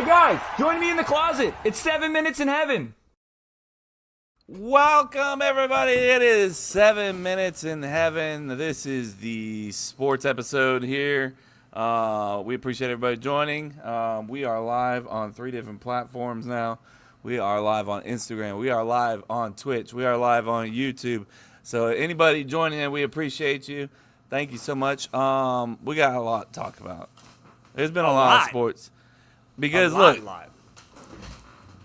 Hey guys, join me in the closet. It's 7 minutes in heaven. Welcome, everybody. It is 7 minutes in heaven. This is the sports episode here. We appreciate everybody joining. We are live on 3 different platforms now. We are live on Instagram. We are live on Twitch. We are live on YouTube. So anybody joining in, we appreciate you. Thank you so much. We got a lot to talk about. There's been a lot of sports. Because look,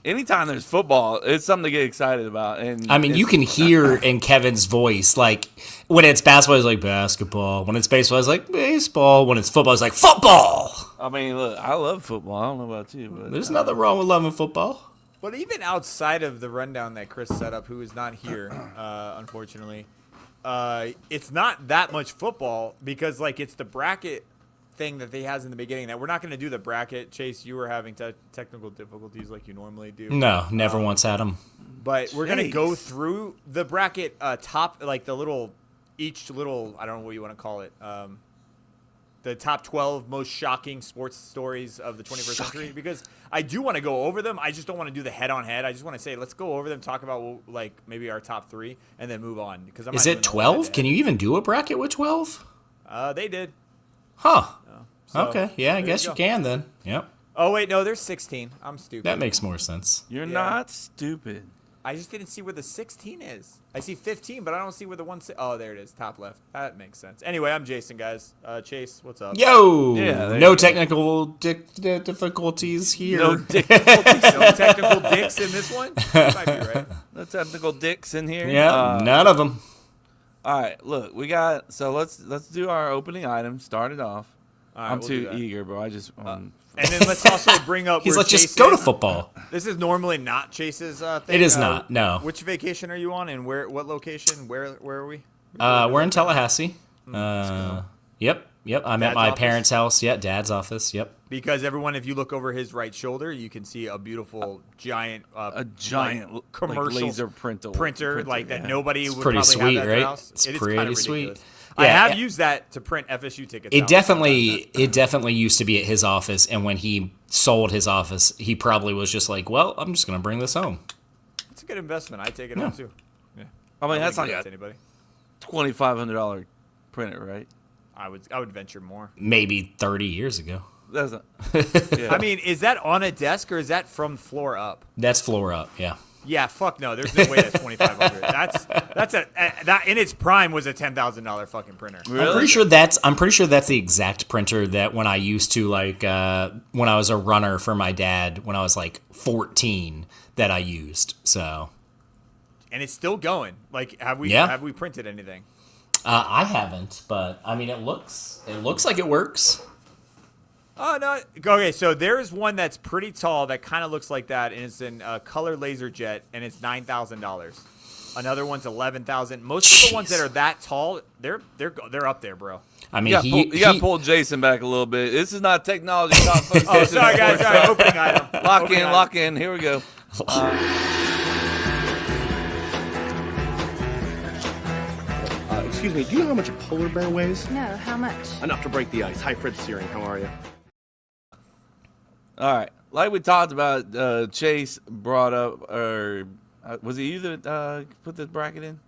anytime there's football, it's something to get excited about. And I mean, you can hear in Kevin's voice, like, when it's basketball, it's like basketball. When it's baseball, it's like baseball. When it's football, it's like football. I mean, look, I love football. I don't know about you, but There's nothing wrong with loving football. But even outside of the rundown that Chris set up, who is not here, unfortunately, it's not that much football because, like, it's the bracket thing that he has in the beginning that we're not going to do the bracket. Chase, you were having technical difficulties like you normally do. No, never once had them. But we're going to go through the bracket top, like the little, each little, I don't know what you want to call it, the top 12 most shocking sports stories of the 21st century, because I do want to go over them. I just don't want to do the head-on-head. I just want to say, let's go over them, talk about, like, maybe our top 3, and then move on. Because Is it 12? Can you even do a bracket with 12? They did. Huh. So, okay. Yeah, I guess you can then. Yep. Oh, wait, no, there's 16. I'm stupid. That makes more sense. you're not stupid. I just didn't see where the 16 is. I see 15, but I don't see where the one. Oh, there it is, top left. That makes sense. Anyway, I'm Jason, guys. Chase, what's up? Yo! Yeah, no technical difficulties here. No difficulties. No technical dicks in this one? You might be right. No technical dicks in here. Yeah, none of them. All right, look, we got. So let's do our opening item. Start it off. All right, I'm we'll too do that. eager, bro. I just. And then let's also bring up. He's where like, just Chase go to is. football. This is normally not Chase's thing. It is not, no. Which vacation are you on, and where? What location? Where are we? We're in Tallahassee. Yep. I'm at Dad's my office? parents' house. Yeah, Dad's office. Yep. Because everyone, if you look over his right shoulder, you can see a beautiful giant, a giant like, like, commercial laser printer like that yeah. nobody would pretty probably sweet, have at their right? house. It's It is pretty kinda sweet. ridiculous. I Yeah, have used that to print FSU tickets. It out. definitely used to be at his office, and when he sold his office, he probably was just like, "Well, I'm just gonna bring this home." It's a good investment. I take it home too. Yeah. I mean, that's wouldn't like give a that to anybody. $2,500 printer, right? I would venture more. Maybe 30 years ago. That's not. Yeah. I mean, is that on a desk or is that from floor up? That's floor up. Yeah. Yeah, fuck no. There's no way that's $2,500. That in its prime was a $10,000 fucking printer. Really? I'm pretty sure that's the exact printer that when I used to when I was a runner for my dad when I was like 14 that I used. So. And it's still going. Like, have we printed anything? I haven't, but I mean, it looks like it works. Oh, no. Okay, so there's one that's pretty tall that kind of looks like that, and it's in color laser jet, and it's $9,000. Another one's $11,000. Most of the ones that are that tall, they're up there, bro. I mean, you got to pull Jason back a little bit. This is not technology talk. Folks. Oh, sorry, guys. Sorry, opening item. Lock in. Here we go. Excuse me, do you know how much a polar bear weighs? No, how much? Enough to break the ice. Hi, Fred Searing. How are you? All right. Like we talked about, Chase brought up, or was it you that put the bracket in?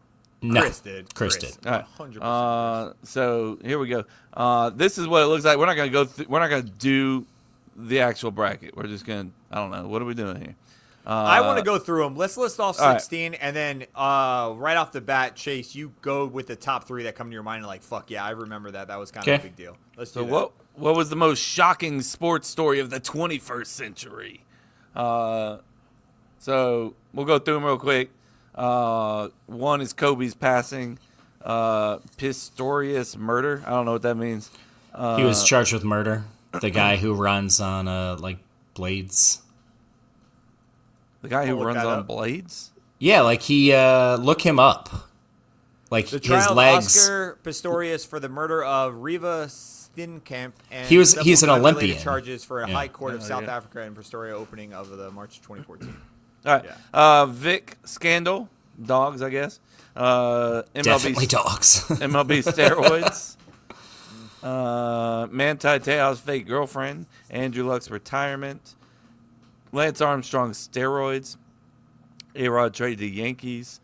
No, Chris did. Chris did. All right. 100%. So here we go. This is what it looks like. We're not going to go through. We're not going to do the actual bracket. We're just going to. I don't know. What are we doing here? I want to go through them. Let's list off all right. 16, and then right off the bat, Chase, you go with the top 3 that come to your mind, and like, fuck yeah, I remember that. That was kind of a big deal. Let's do So that. what was the most shocking sports story of the 21st century? So we'll go through them real quick. One is Kobe's passing. Pistorius murder. I don't know what that means. He was charged with murder. The guy who runs on like blades. The guy who Look runs that on up. blades. Yeah, like he look him up. Like The his trial legs. of Oscar Pistorius for the murder of Riva Steenkamp and He's an several unrelated Olympian. charges for a Yeah. high court of South yeah. Africa in Pretoria opening of the March 2014. All right. Yeah. Vic scandal. Dogs, I guess. MLB, Definitely dogs. MLB steroids. Manti Te'o's fake girlfriend. Andrew Luck's retirement. Lance Armstrong steroids. A-Rod traded to Yankees.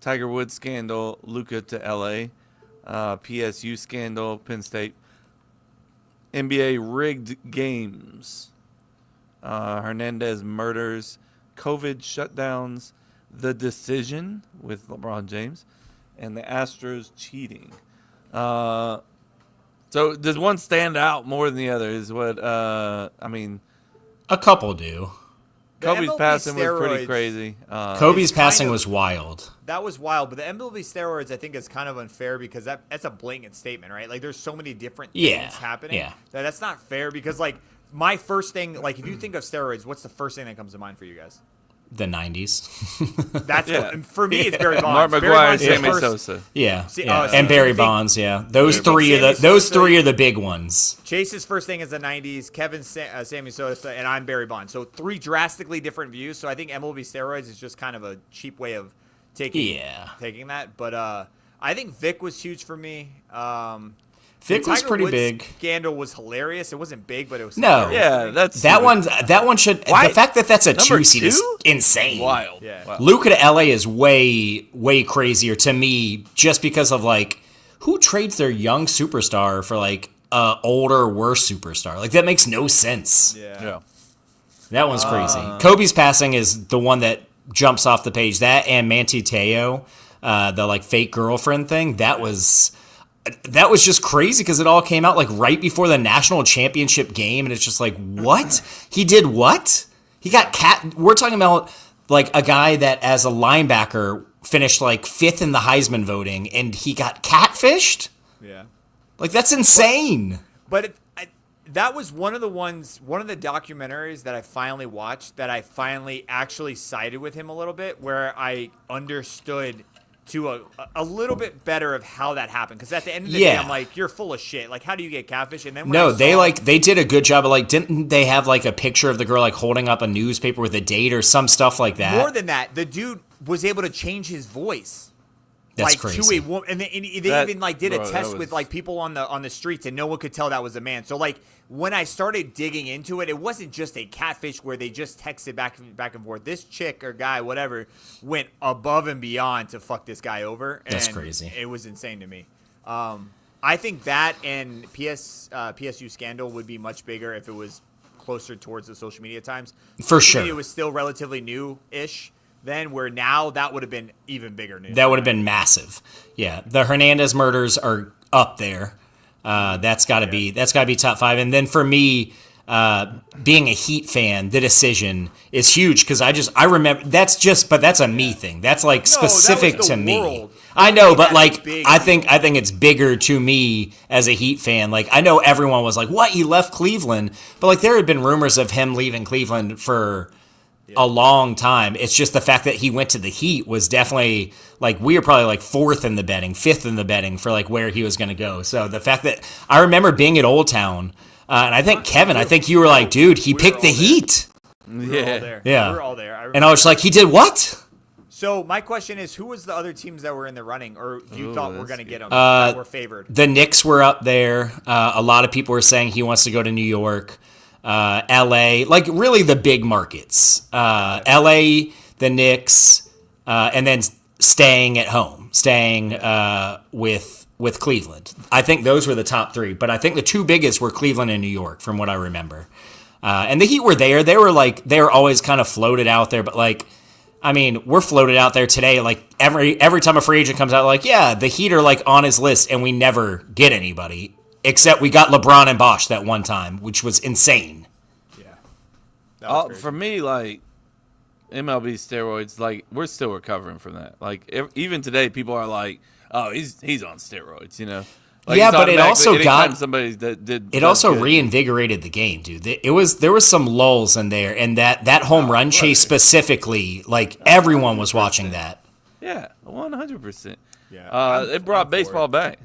Tiger Woods scandal. Luka to L.A. PSU scandal. Penn State. NBA rigged games. Hernandez murders. COVID shutdowns. The decision with LeBron James. And the Astros cheating. So does one stand out more than the other? Is what I mean. A couple do. The Kobe's MLB passing was pretty steroids- crazy. Kobe's kind passing of- was wild. That was wild, but the MLB steroids I think is kind of unfair because that's a blatant statement, right? Like there's so many different Yeah, things happening yeah. that's not fair because like my first thing, like if you think of steroids, what's the first thing that comes to mind for you guys? The 90s. That's Yeah. what, for me it's Barry Mark Bonds. Barry McGuire, Bonds is the Sammy first- Sosa. Yeah, See, yeah. so And Barry you think- Bonds. Yeah, those you think three are Sammy those Sosa- three are the big ones. Chase's first thing is the 90s, Kevin's Sammy Sosa, and I'm Barry Bonds. So three drastically different views. So I think MLB steroids is just kind of a cheap way of taking that. But I think Vic was huge for me. Vic the was Tiger pretty Woods big. Scandal was hilarious. It wasn't big, but it was No. hilarious. Yeah, that's That stupid. one should. Why? The fact that that's a Number 2 seed is two? insane. Wild. Yeah. Wow. Luka to LA is way crazier to me, just because of like who trades their young superstar for like a older, worse superstar. Like that makes no sense. Yeah. That one's crazy. Kobe's passing is the one that jumps off the page. That and Manti Te'o, the like fake girlfriend thing. That was just crazy because it all came out like right before the national championship game, and it's just like, what? He did what? He got We're talking about like a guy that as a linebacker finished like 5th in the Heisman voting, and he got catfished. Yeah. Like that's insane. But that was one of the documentaries that I finally watched that I finally actually sided with him a little bit, where I understood to a little bit better of how that happened. Because at the end of the day, Yeah. I'm like, you're full of shit. Like, how do you get catfish? And then when No, I saw- they did a good job of like, didn't they have like a picture of the girl like holding up a newspaper with a date or some stuff like that? more than that, the dude was able to change his voice. That's like crazy. to a woman, and they That- even like did a bro, that test was- with like people on the streets, and no one could tell that was a man. So like when I started digging into it, it wasn't just a catfish where they just texted back and forth. This chick or guy, whatever, went above and beyond to fuck this guy over. That's and crazy. It was insane to me. I think that and PSU scandal would be much bigger if it was closer towards the social media times. For Social sure. media was still relatively new-ish then, where now that would have been even bigger news. That would have been massive. Yeah, the Hernandez murders are up there. That's got to be top 5. And then for me, being a Heat fan, the decision is huge because I remember but that's a me thing. That's like specific that was to the me. world. I know, Made but that like big. I think it's bigger to me as a Heat fan. Like I know everyone was like, "What? He left Cleveland?" But like there had been rumors of him leaving Cleveland for a long time. It's just the fact that he went to the Heat was definitely like we were probably like 4th in the betting, 5th in the betting for like where he was going to go. So the fact that I remember being at Old Town, and I think Kevin, I think you were like, dude, he We were picked the all there. Heat, We were all Yeah. there. Yeah. We were all there. and I was like, he did what? So my question is, who was the other teams that were in the running, or you thought were that's going to get good. them? That were favored. The Knicks were up there. A lot of people were saying he wants to go to New York, L.A., like really the big markets. L.A., the Knicks, and then staying at home, with Cleveland. I think those were the top 3, but I think the 2 biggest were Cleveland and New York, from what I remember. And the Heat were there. They were always kind of floated out there, but like, I mean, we're floated out there today. Like every time a free agent comes out, like, yeah, the Heat are like on his list, and we never get anybody except we got LeBron and Bosh that one time, which was insane. Yeah. That was crazy. For me, like MLB steroids, like we're still recovering from that. Like even today, people are like, "Oh, he's on steroids," you know. Like, Yeah, it's but it automatically- also anytime got- somebody that did. It does also good. reinvigorated the game, dude. There was some lulls in there, and that home run chase specifically, like everyone was watching that. Yeah, 100%. Yeah. It brought for baseball it. back.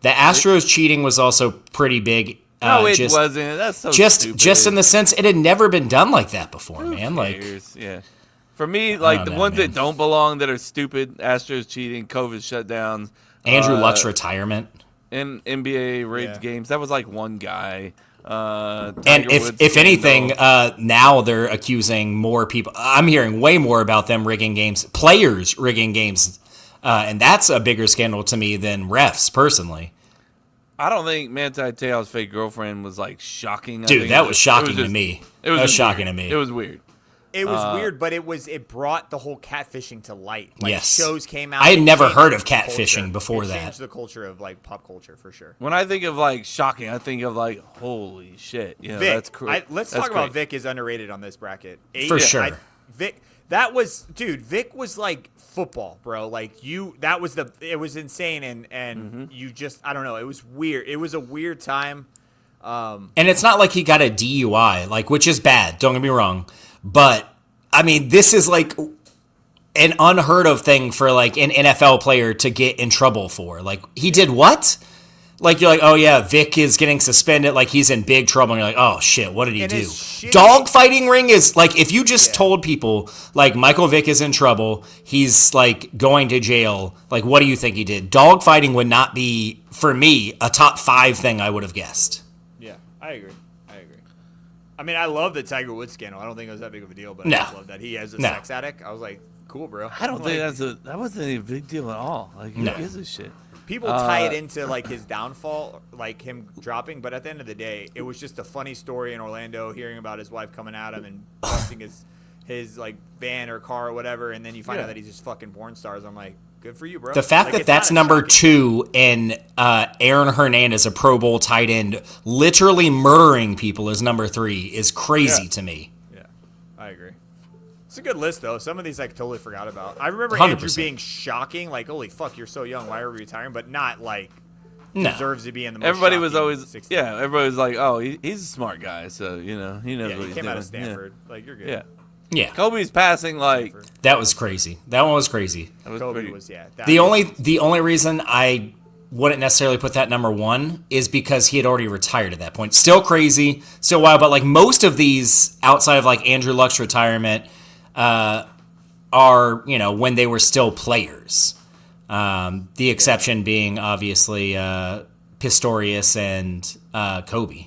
The Astros cheating was also pretty big. No, it just, wasn't. That's so just stupid. just in the sense it had never been done like that before, man. Like Cares? Yeah. For me, like don't the know, ones man. that don't belong, that are stupid, Astros cheating, COVID shutdowns, Andrew Luck's retirement. and NBA rigged Yeah. games. That was like one guy. And Tiger if Woods anything, scandal. now they're accusing more people. I'm hearing way more about them rigging games, players rigging games, and that's a bigger scandal to me than refs personally. I don't think Manti Te'o's fake girlfriend was like shocking. I Dude, think that it was shocking to just- me. It was That was just shocking weird. to me. It was weird. It was weird, but it brought the whole catfishing to light. Like, Yes. shows came out. I had and never changed heard of the catfishing culture. before It that. changed the culture of like pop culture for sure. When I think of like shocking, I think of like holy shit. You know, Vic, that's crazy. let's talk about Vic is underrated on this bracket. For sure. Vic, Vic was like football, bro. Like it was insane, and Mm-hmm. you just, I don't know, it was weird. It was a weird time. And it's not like he got a DUI, like, which is bad. Don't get me wrong, but I mean, this is like an unheard of thing for like an NFL player to get in trouble for. Like, he did what? Like, you're like, oh yeah, Vic is getting suspended. Like, he's in big trouble. And you're like, oh shit, what did he And do? his shitty- Dog fighting ring is like, if you just Yeah. told people like Michael Vick is in trouble, he's like going to jail. Like, what do you think he did? Dog fighting would not be, for me, a top 5 thing I would have guessed. Yeah, I agree. I mean, I love the Tiger Woods scandal. I don't think it was that big of a deal, but No. I just love that he has a No. sex addict. I was like, cool, bro. I don't Like, think that wasn't a big deal at all. Like, who No. gives a shit? people tie it into like his downfall, like him dropping. But at the end of the day, it was just a funny story in Orlando, hearing about his wife coming at him and busting his like van or car or whatever, and then you find Yeah. out that he's just fucking porn stars. I'm like, good for you, bro. The fact Like, that it's that's not number shocking. 2 and Aaron Hernandez, a Pro Bowl tight end, literally murdering people is number 3 is crazy Yeah. to me. Yeah, I agree. It's a good list though. Some of these I totally forgot about. I remember Andrew 100%. being shocking, like, holy fuck, you're so young. Why are we retiring? But not like No. deserves to be in the most Everybody was shocking always 60. yeah. Everybody was like, oh, he's a smart guy, so you know he knows Yeah, what he he's came doing. out of Stanford. Like, you're good. Yeah. Yeah, Kobe's passing like that was crazy. That one was crazy. that was Kobe pretty. was, yeah. The only reason I wouldn't necessarily put that number 1 is because he had already retired at that point. Still crazy, still wild, but like most of these outside of like Andrew Luck's retirement are, you know, when they were still players. The exception being obviously Pistorius and Kobe.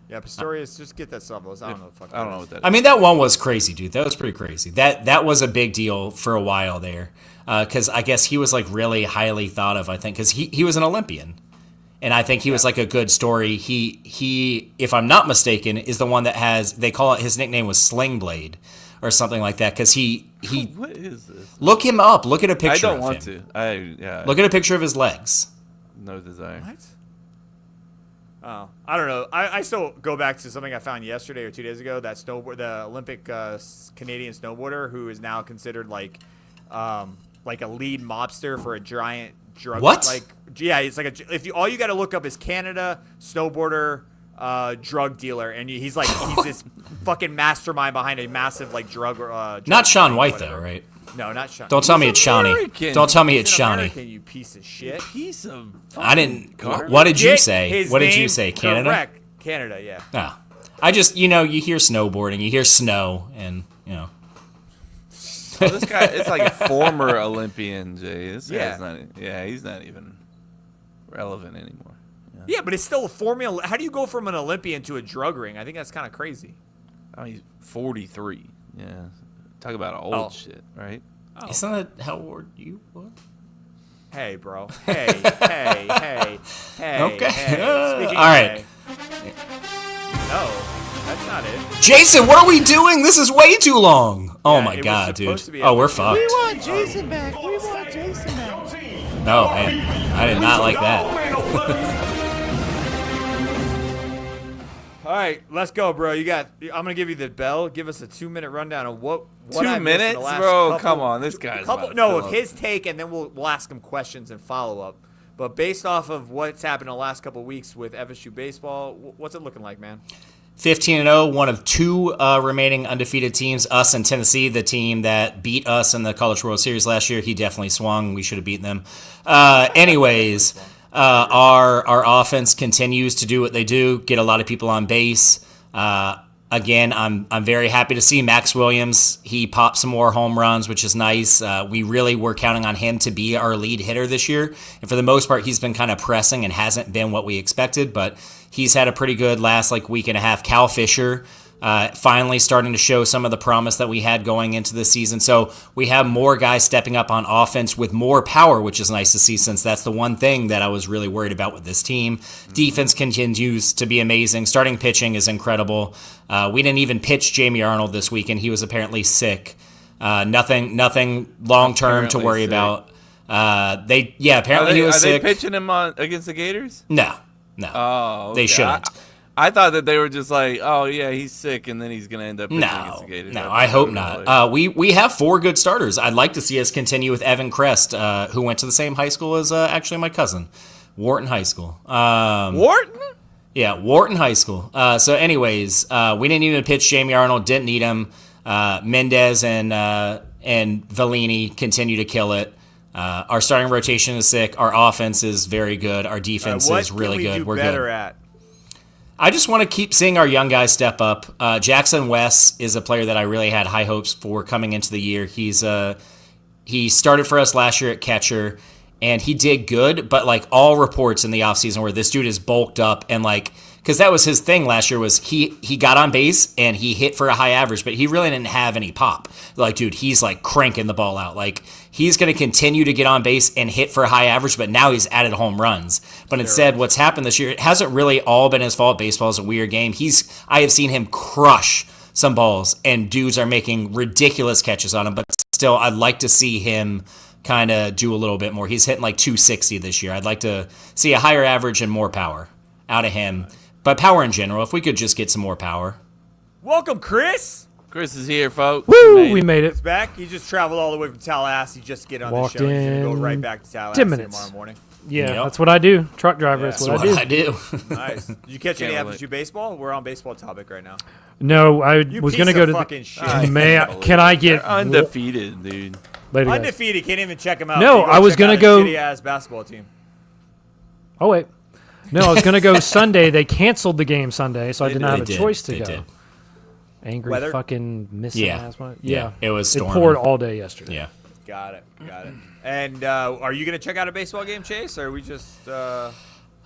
Yeah, Pistorius, just get that sub list. I don't know. I don't know what that is. I mean, that one was crazy, dude. That was pretty crazy. That was a big deal for a while there, because I guess he was like really highly thought of. I think because he was an Olympian, and I think he was like a good story. He, if I'm not mistaken, is the one that has, they call it, his nickname was Sling Blade or something like that, because he What is this? look him up. Look at a I picture. don't of want him. to. Look at a picture of his legs. No desire. What? Oh, I don't know. I still go back to something I found yesterday or 2 days ago. That the Olympic Canadian snowboarder who is now considered like a lead mobster for a giant drug. What? Like, yeah, it's like all you got to look up is Canada snowboarder drug dealer, and he's this fucking mastermind behind a massive like drug. Not Sean thing, White whatever. though, right? No, not Sean. Don't tell me He's it's Shawnee. American. Don't tell me He's it's an Shawnee. American, you piece of shit. Piece of. I didn't. garbage. What did you Get say? his What did you name say? Canada? Correct. Canada, yeah. No. I just, you know, you hear snowboarding, you hear snow, and, you know. Oh, this guy, it's like a former Olympian, Jay. This Yeah. guy's not. Yeah, he's not even relevant anymore. Yeah, but it's still a formula. How do you go from an Olympian to a drug ring? I think that's kind of crazy. I mean, he's 43. Yeah, talk about old Oh. shit, right? Isn't that how old you were? Hey, bro. Hey, hey, hey, hey. Okay. Hey. Speaking All of right. hey. No, that's not it. Jason, what are we doing? This is way too long. Oh Yeah, my it was god, dude. supposed to be Oh, we're episode. fucked. want Jason back. We want Jason back. Oh, man. I did not like that. All right, let's go, bro. I'm gonna give you the bell. Give us a 2-minute rundown of what 2 I missed in minutes, the last bro. couple- Come on, this guy's about to No, fill of up. his take, and then we'll ask him questions and follow up. But based off of what's happened in the last couple of weeks with FSU baseball, what's it looking like, man? 15-0, one of 2 remaining undefeated teams, us and Tennessee, the team that beat us in the College World Series last year. He definitely swung. We should have beaten them. Anyways, our offense continues to do what they do, get a lot of people on base. Again, I'm very happy to see Max Williams. He popped some more home runs, which is nice. We really were counting on him to be our lead hitter this year. And for the most part, he's been kind of pressing and hasn't been what we expected, but he's had a pretty good last week and a half. Cal Fisher finally starting to show some of the promise that we had going into the season. So we have more guys stepping up on offense with more power, which is nice to see, since that's the one thing that I was really worried about with this team. Defense continues to be amazing. Starting pitching is incredible. We didn't even pitch Jamie Arnold this week, and he was apparently sick. Nothing long term to worry about. Apparently he was sick. Are they pitching him against the Gators? No. Oh, okay. They shouldn't. I thought that they were just like, oh yeah, he's sick, and then he's gonna end up pitching against the Gators. No, I hope not. We have 4 good starters. I'd like to see us continue with Evan Crest, who went to the same high school as actually my cousin, Wharton High School. Wharton? Yeah, Wharton High School. So anyways, we didn't even pitch Jamie Arnold, didn't need him. Mendez and Vellini continue to kill it. Our starting rotation is sick. Our offense is very good. Our defense is really good. We're better good. at? I just want to keep seeing our young guys step up. Jackson West is a player that I really had high hopes for coming into the year. He started for us last year at catcher, and he did good, but all reports in the offseason where this dude is bulked up and because that was his thing last year was he got on base and he hit for a high average, but he really didn't have any pop. Dude, he's cranking the ball out. He's going to continue to get on base and hit for a high average, but now he's added home runs. But instead, what's happened this year, it hasn't really all been his fault. Baseball is a weird game. I have seen him crush some balls, and dudes are making ridiculous catches on him, but still, I'd like to see him kind of do a little bit more. He's hitting 260 this year. I'd like to see a higher average and more power out of him. But power in general, if we could just get some more power. Welcome, Chris. Chris is here, folks. Woo! We made it. He's back. He just traveled all the way from Tallahassee just to get on Walked the show. He's going to go in right back to Tallahassee 10 minutes. tomorrow morning. Yeah, Yep. that's what I do. Truck driver. That's That's what what I do. I do. Nice. Did you catch any Can't relate. FSU baseball? We're on baseball topic right now. No, I You was piece going to go of to fucking the. shit. Can I get They're undefeated, dude. later, guys. Undefeated. Can't even check him out. No, You I was check gonna out a go- shitty-ass basketball team. Oh wait, no, I was going to go Sunday. They canceled the game Sunday, so I They did not did. have a They choice to did. go. They did. Angry Weather? fucking missing Yeah. last one. Yeah, it was It storming. poured all day yesterday. Yeah. Got it. And are you going to check out a baseball game, Chase? Or are we just...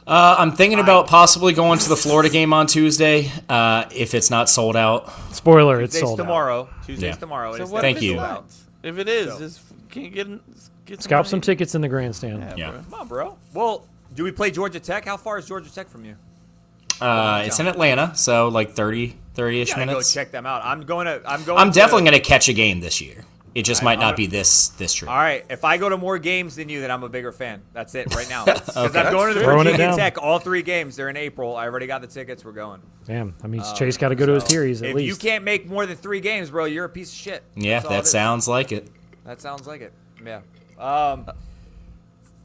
I'm thinking about possibly going to the Florida game on Tuesday, if it's not sold out. Spoiler, it's Tuesday's sold out. tomorrow. Tuesday's Yeah. tomorrow. It So is what Thank if you. it's out? If it is, So- just can you get Scalp some money? tickets in the grandstand. Yeah. bro. Come on, bro. Well, do we play Georgia Tech? How far is Georgia Tech from you? It's in Atlanta, so 30-ish Gotta go minutes. check them out. I'm definitely going to catch a game this year. It just might not be this trip. All right, if I go to more games than you, then I'm a bigger fan. That's it right now. Because Okay. I'm going to the Throwing it Virginia down. Tech, all 3 games. They're in April. I already got the tickets. We're going. Damn, that means Chase got to go to his series at if least. you can't make more than 3 games, bro, you're a piece of shit. Yeah, That's all it that is. sounds like it. That sounds like it. Yeah.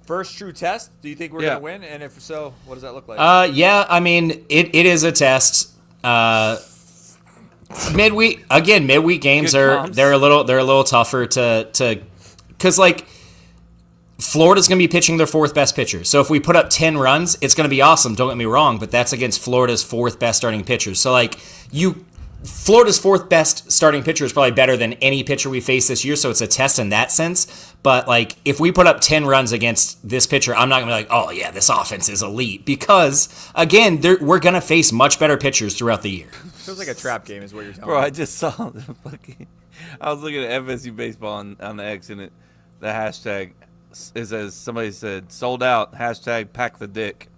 First true test. Do you think we're Yeah. gonna win? And if so, what does that look like? Yeah, I mean, it is a test. Midweek games Good comps. they're a little tougher to because Florida's going to be pitching their 4th best pitcher. So if we put up 10 runs, it's going to be awesome. Don't get me wrong, but that's against Florida's 4th best starting pitcher. So Florida's 4th best starting pitcher is probably better than any pitcher we face this year, so it's a test in that sense. But if we put up 10 runs against this pitcher, I'm not gonna be like, oh yeah, this offense is elite, because again, we're gonna face much better pitchers throughout the year. Feels like a trap game, is what you're telling Bro, me. I just saw the fucking. I was looking at FSU baseball on the X, and the hashtag is, as somebody said, sold out. Hashtag pack the dick.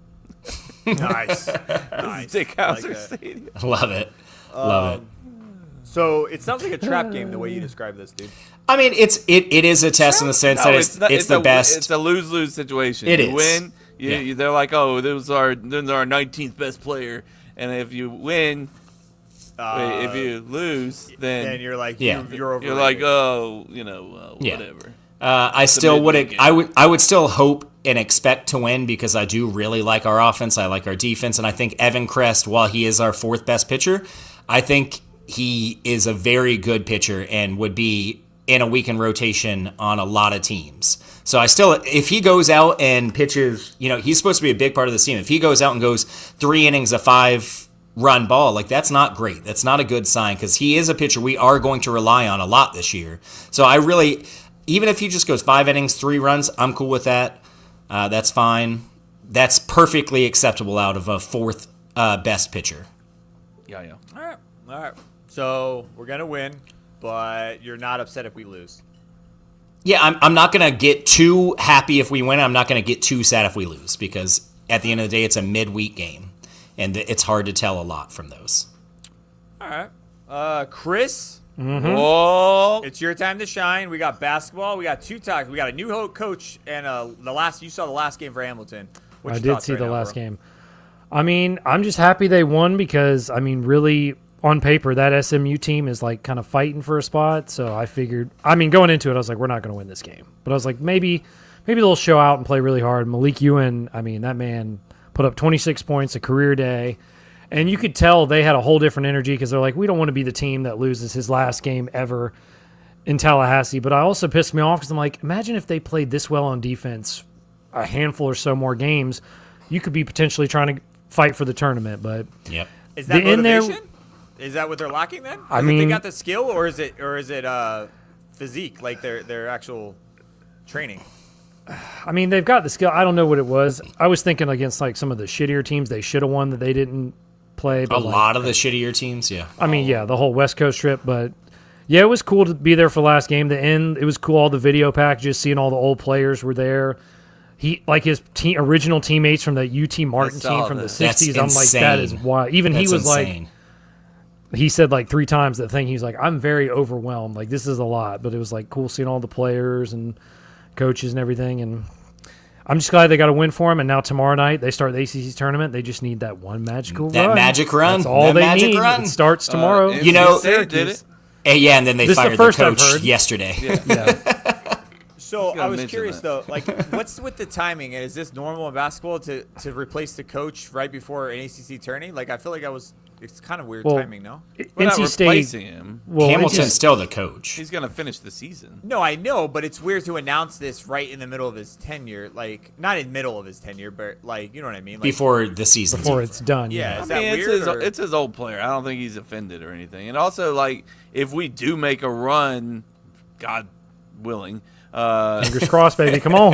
Nice. Nice. Dick I like Hauser that. Stadium. Love it. Love it. So it sounds like a trap game the way you describe this, dude. I mean, it is a test in the sense that it's the best. It's a lose-lose situation. It you is. win, Yeah. they're like, oh, this is our 19th best player, and if you win, if you lose, Then then you're like, Yeah. you're over. you're like, oh, Yeah. whatever. I still would. midweek I would still hope and expect to win, because I do really like our offense. I like our defense, and I think Evan Crest, while he is our 4th best pitcher, I think he is a very good pitcher and would be in a weekend rotation on a lot of teams. So if he goes out and pitches, he's supposed to be a big part of the team. If he goes out and goes 3 innings of 5 run ball, like that's not great. That's not a good sign because he is a pitcher we are going to rely on a lot this year. So I really, even if he just goes 5 innings, 3 runs, I'm cool with that. That's fine. That's perfectly acceptable out of a 4th best pitcher. Yeah. All right. So we're gonna win, but you're not upset if we lose. Yeah, I'm not going to get too happy if we win. I'm not going to get too sad if we lose because at the end of the day, it's a midweek game. And it's hard to tell a lot from those. All right. Chris, Whoa. it's your time to shine. We got basketball. We got 2 talks. We got a new coach, and you saw the last game for Hamilton. What's I your did thoughts see right the now, last bro? game. I mean, I'm just happy they won because, I mean, really, on paper, that SMU team is like kind of fighting for a spot. So I figured, I mean, going into it, I was like, we're not going to win this game. But I was like, maybe they'll show out and play really hard. Malik Ewan, I mean, that man put up 26 points, a career day. And you could tell they had a whole different energy because they're like, we don't want to be the team that loses his last game ever in Tallahassee. But I also pissed me off because I'm like, imagine if they played this well on defense a handful or so more games, you could be potentially trying to fight for the tournament. But Yep. Is that The in there- motivation? Is that what they're lacking then? I Is it mean- they got the skill, or is it physique, like their actual training? I mean, they've got the skill. I don't know what it was. I was thinking against like some of the shittier teams they should have won that they didn't play. A But like, lot of the shittier teams, yeah. I mean, yeah, the whole West Coast trip. But yeah, it was cool to be there for the last game. The end, it was cool. All the video packages, seeing all the old players were there. He like his original teammates from the UT Martin saw team from the that. That's '60s. I'm like, that is insane. why. Even That's he was insane. like, he said like 3 times that thing. He's like, I'm very overwhelmed. Like this is a lot, but it was like cool seeing all the players and coaches and everything. And I'm just glad they got a win for him. And now tomorrow night they start the ACC tournament. They just need that one magical That run. magic run. That's all That they magic need. run. It starts tomorrow. NC You know- State did it. Yeah, and then they This is the fired first I've coach heard. yesterday. So gotta I was mention curious that. though, like, what's with the timing? Is this normal in basketball to replace the coach right before an ACC tourney? Like, I feel like it's kind of weird Well, timing, no? We're not NC State. replacing him. Well, Hamilton's NC still the coach. He's going to finish the season. No, I know, but it's weird to announce this right in the middle of his tenure. Like, not in the middle of his tenure, but like, you know what I mean? Like, Before the season. before it's done. Yeah. Yeah. Is I that mean, weird, or- it's his old player. I don't think he's offended or anything. And also, like, if we do make a run, God willing, Fingers crossed, baby. Come on.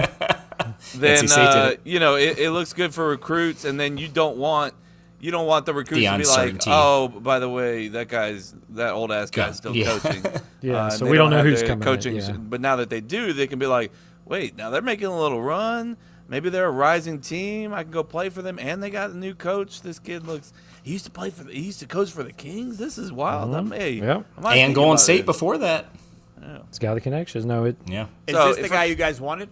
then NC State did it. you know it looks good for recruits. And then you don't want the recruits The to be like, uncertainty. oh, by the way, that old ass guy's still Yeah. coaching. Yeah, and so they we don't know have who's their coming in, coaching. yeah. But now that they do, they can be like, wait, now they're making a little run. Maybe they're a rising team. I can go play for them, and they got a new coach. This kid looks. He used to coach for the Kings. This is wild. Hey, Yeah. I might And think Golden about State this. before that. It's got the connections. No, Yeah. Is So this the if guy you guys wanted?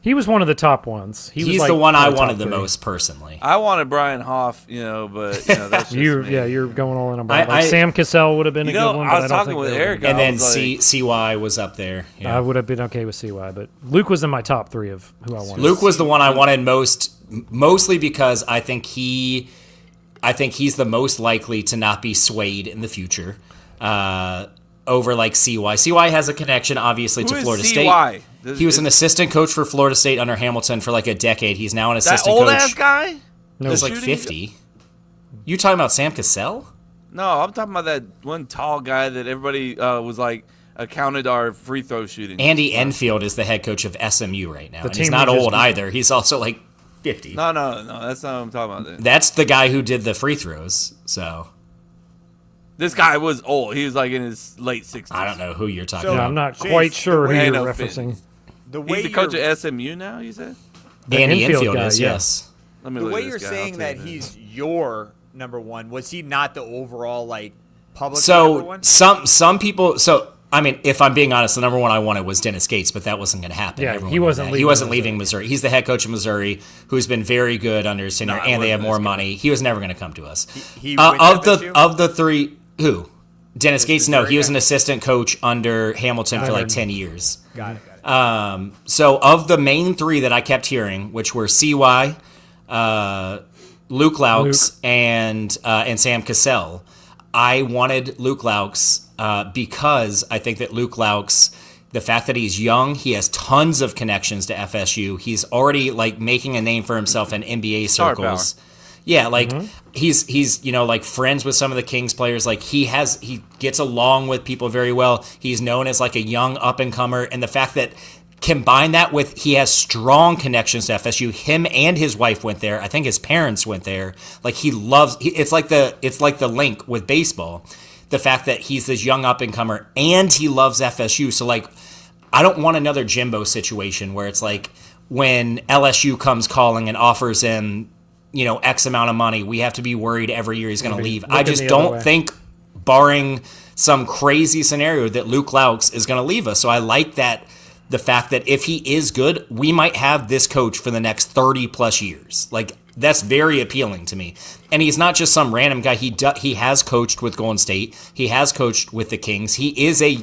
he was one of the top ones. He was He's like the one one I of the wanted top the 3. most personally. I wanted Brian Hoff, but that's just You, me. yeah, you're going all in on Brian. Like I- Sam Cassell would have been a You know, good one. I but was don't talking think with they would've Eric, been. And I then was like- CY was up there. Yeah. I would have been okay with CY, but Luke was in my top 3 of who I wanted. Luke was the one I wanted mostly because I think he's the most likely to not be swayed in the future over like CY. CY has a connection, obviously, Who to is Florida CY? State. He was an assistant coach for Florida State under Hamilton for like a decade. He's now an That assistant old coach. ass guy. No, He's like shooting- 50. You talking about Sam Cassell? No, I'm talking about that one tall guy that everybody was like accounted our free throw shooting. Andy Enfield is the head coach of SMU right now. The And he's team not we just old beat. either. He's also like 50. No, that's not what I'm talking about. Then. That's the guy who did the free throws. So This guy was old. He was like in his late 60s. I don't know who you're talking So- Yeah, about. I'm not Chase, quite sure who way you're no referencing. The way He's the coach you're- at SMU now. You said. Andy Enfield Enfield guy, is, yeah. yes. Let me The look at way this you're guy. saying I'll that tell you he's your number one, was he not the overall like public number So one? some people. So I mean, if I'm being honest, the number one I wanted was Dennis Gates, but that wasn't going to happen. Yeah, Everyone he knew wasn't that. leaving He wasn't Missouri. leaving Missouri. He's the head coach of Missouri, who's been very good under his tenure, No, I and they have wasn't more this guy. money. He was never going to come to us. He went to of FSU? the 3, who? Dennis Gates? No, Missouri he was guy? an assistant coach under Hamilton for like Ireland. 10 years. Got it. So of the main 3 that I kept hearing, which were CY, Luke Laux, and Sam Cassell, I wanted Luke Laux because I think that Luke Laux, the fact that he's young, he has tons of connections to FSU. He's already like making a name for himself in NBA Star circles. Yeah, like he's like friends with some of the Kings players. Like he gets along with people very well. He's known as like a young up and comer, and the fact that combine that with he has strong connections to FSU. Him and his wife went there. I think his parents went there. Like it's like the link with baseball. The fact that he's this young up and comer and he loves FSU. So like I don't want another Jimbo situation where it's like when LSU comes calling and offers him X amount of money, we have to be worried every year he's going to leave. I just don't think, barring some crazy scenario, that Luke Laux is going to leave us. So I like that, the fact that if he is good, we might have this coach for the next 30 plus years. Like, that's very appealing to me. And he's not just some random guy. He has coached with Golden State. He has coached with the Kings. He is a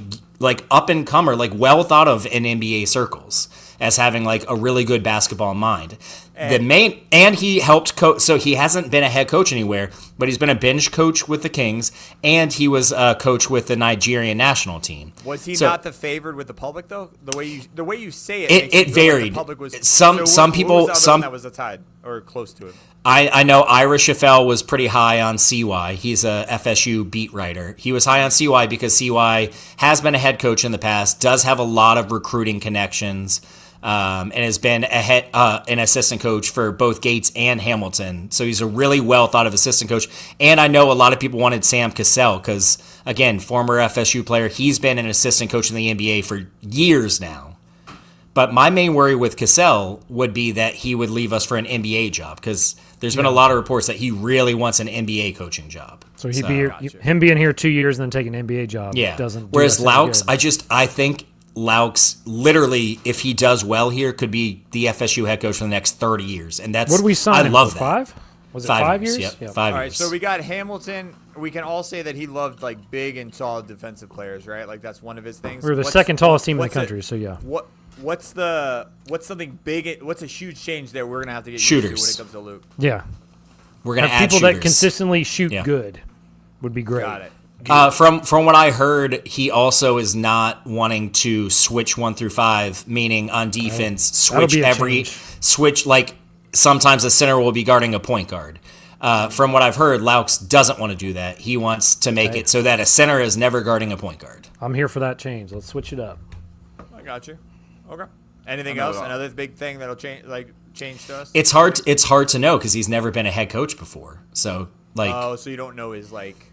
up and comer, well thought of in NBA circles as having a really good basketball mind. And he helped coach, so he hasn't been a head coach anywhere, but he's been a bench coach with the Kings, and he was a coach with the Nigerian national team. Was he not the favored with the public though? The way you say it, makes it feel like varied. the public was, some people that was a tied or close to it. I know Ira Shafel was pretty high on CY. He's a FSU beat writer. He was high on CY because CY has been a head coach in the past, does have a lot of recruiting connections, and has been an assistant coach for both Gates and Hamilton. So he's a really well thought of assistant coach. And I know a lot of people wanted Sam Cassell because, again, former FSU player. He's been an assistant coach in the NBA for years now. But my main worry with Cassell would be that he would leave us for an NBA job because there's been a lot of reports that he really wants an NBA coaching job. So he'd be here, him being here 2 years and then taking an NBA job. Yeah. Doesn't. Whereas Laux, I think Laux, literally, if he does well here, could be the FSU head coach for the next 30 years, and that's what did we sign? I love for that. 5? Was it 5 years? Yep, Yeah. 5 All right, years. so we got Hamilton. We can all say that he loved big and solid defensive players, right? That's one of his things. We were the second tallest team in the what's it- country, so yeah. What's something big? What's a huge change that we're gonna have to get Shooters. used to when it comes to Luke? Yeah. We're gonna Have add people shooters. that consistently shoot Yeah. good would be great. Got it. From what I heard, he also is not wanting to switch 1 through 5, meaning on defense That'll switch be a change. switch sometimes a center will be guarding a point guard. From what I've heard, Laux doesn't want to do that. He wants to make it so that a center is never guarding a point guard. I'm here for that change. Let's switch it up. I got you. Okay. Anything else? Another big thing that'll change to us? It's hard to know because he's never been a head coach before. So so you don't know his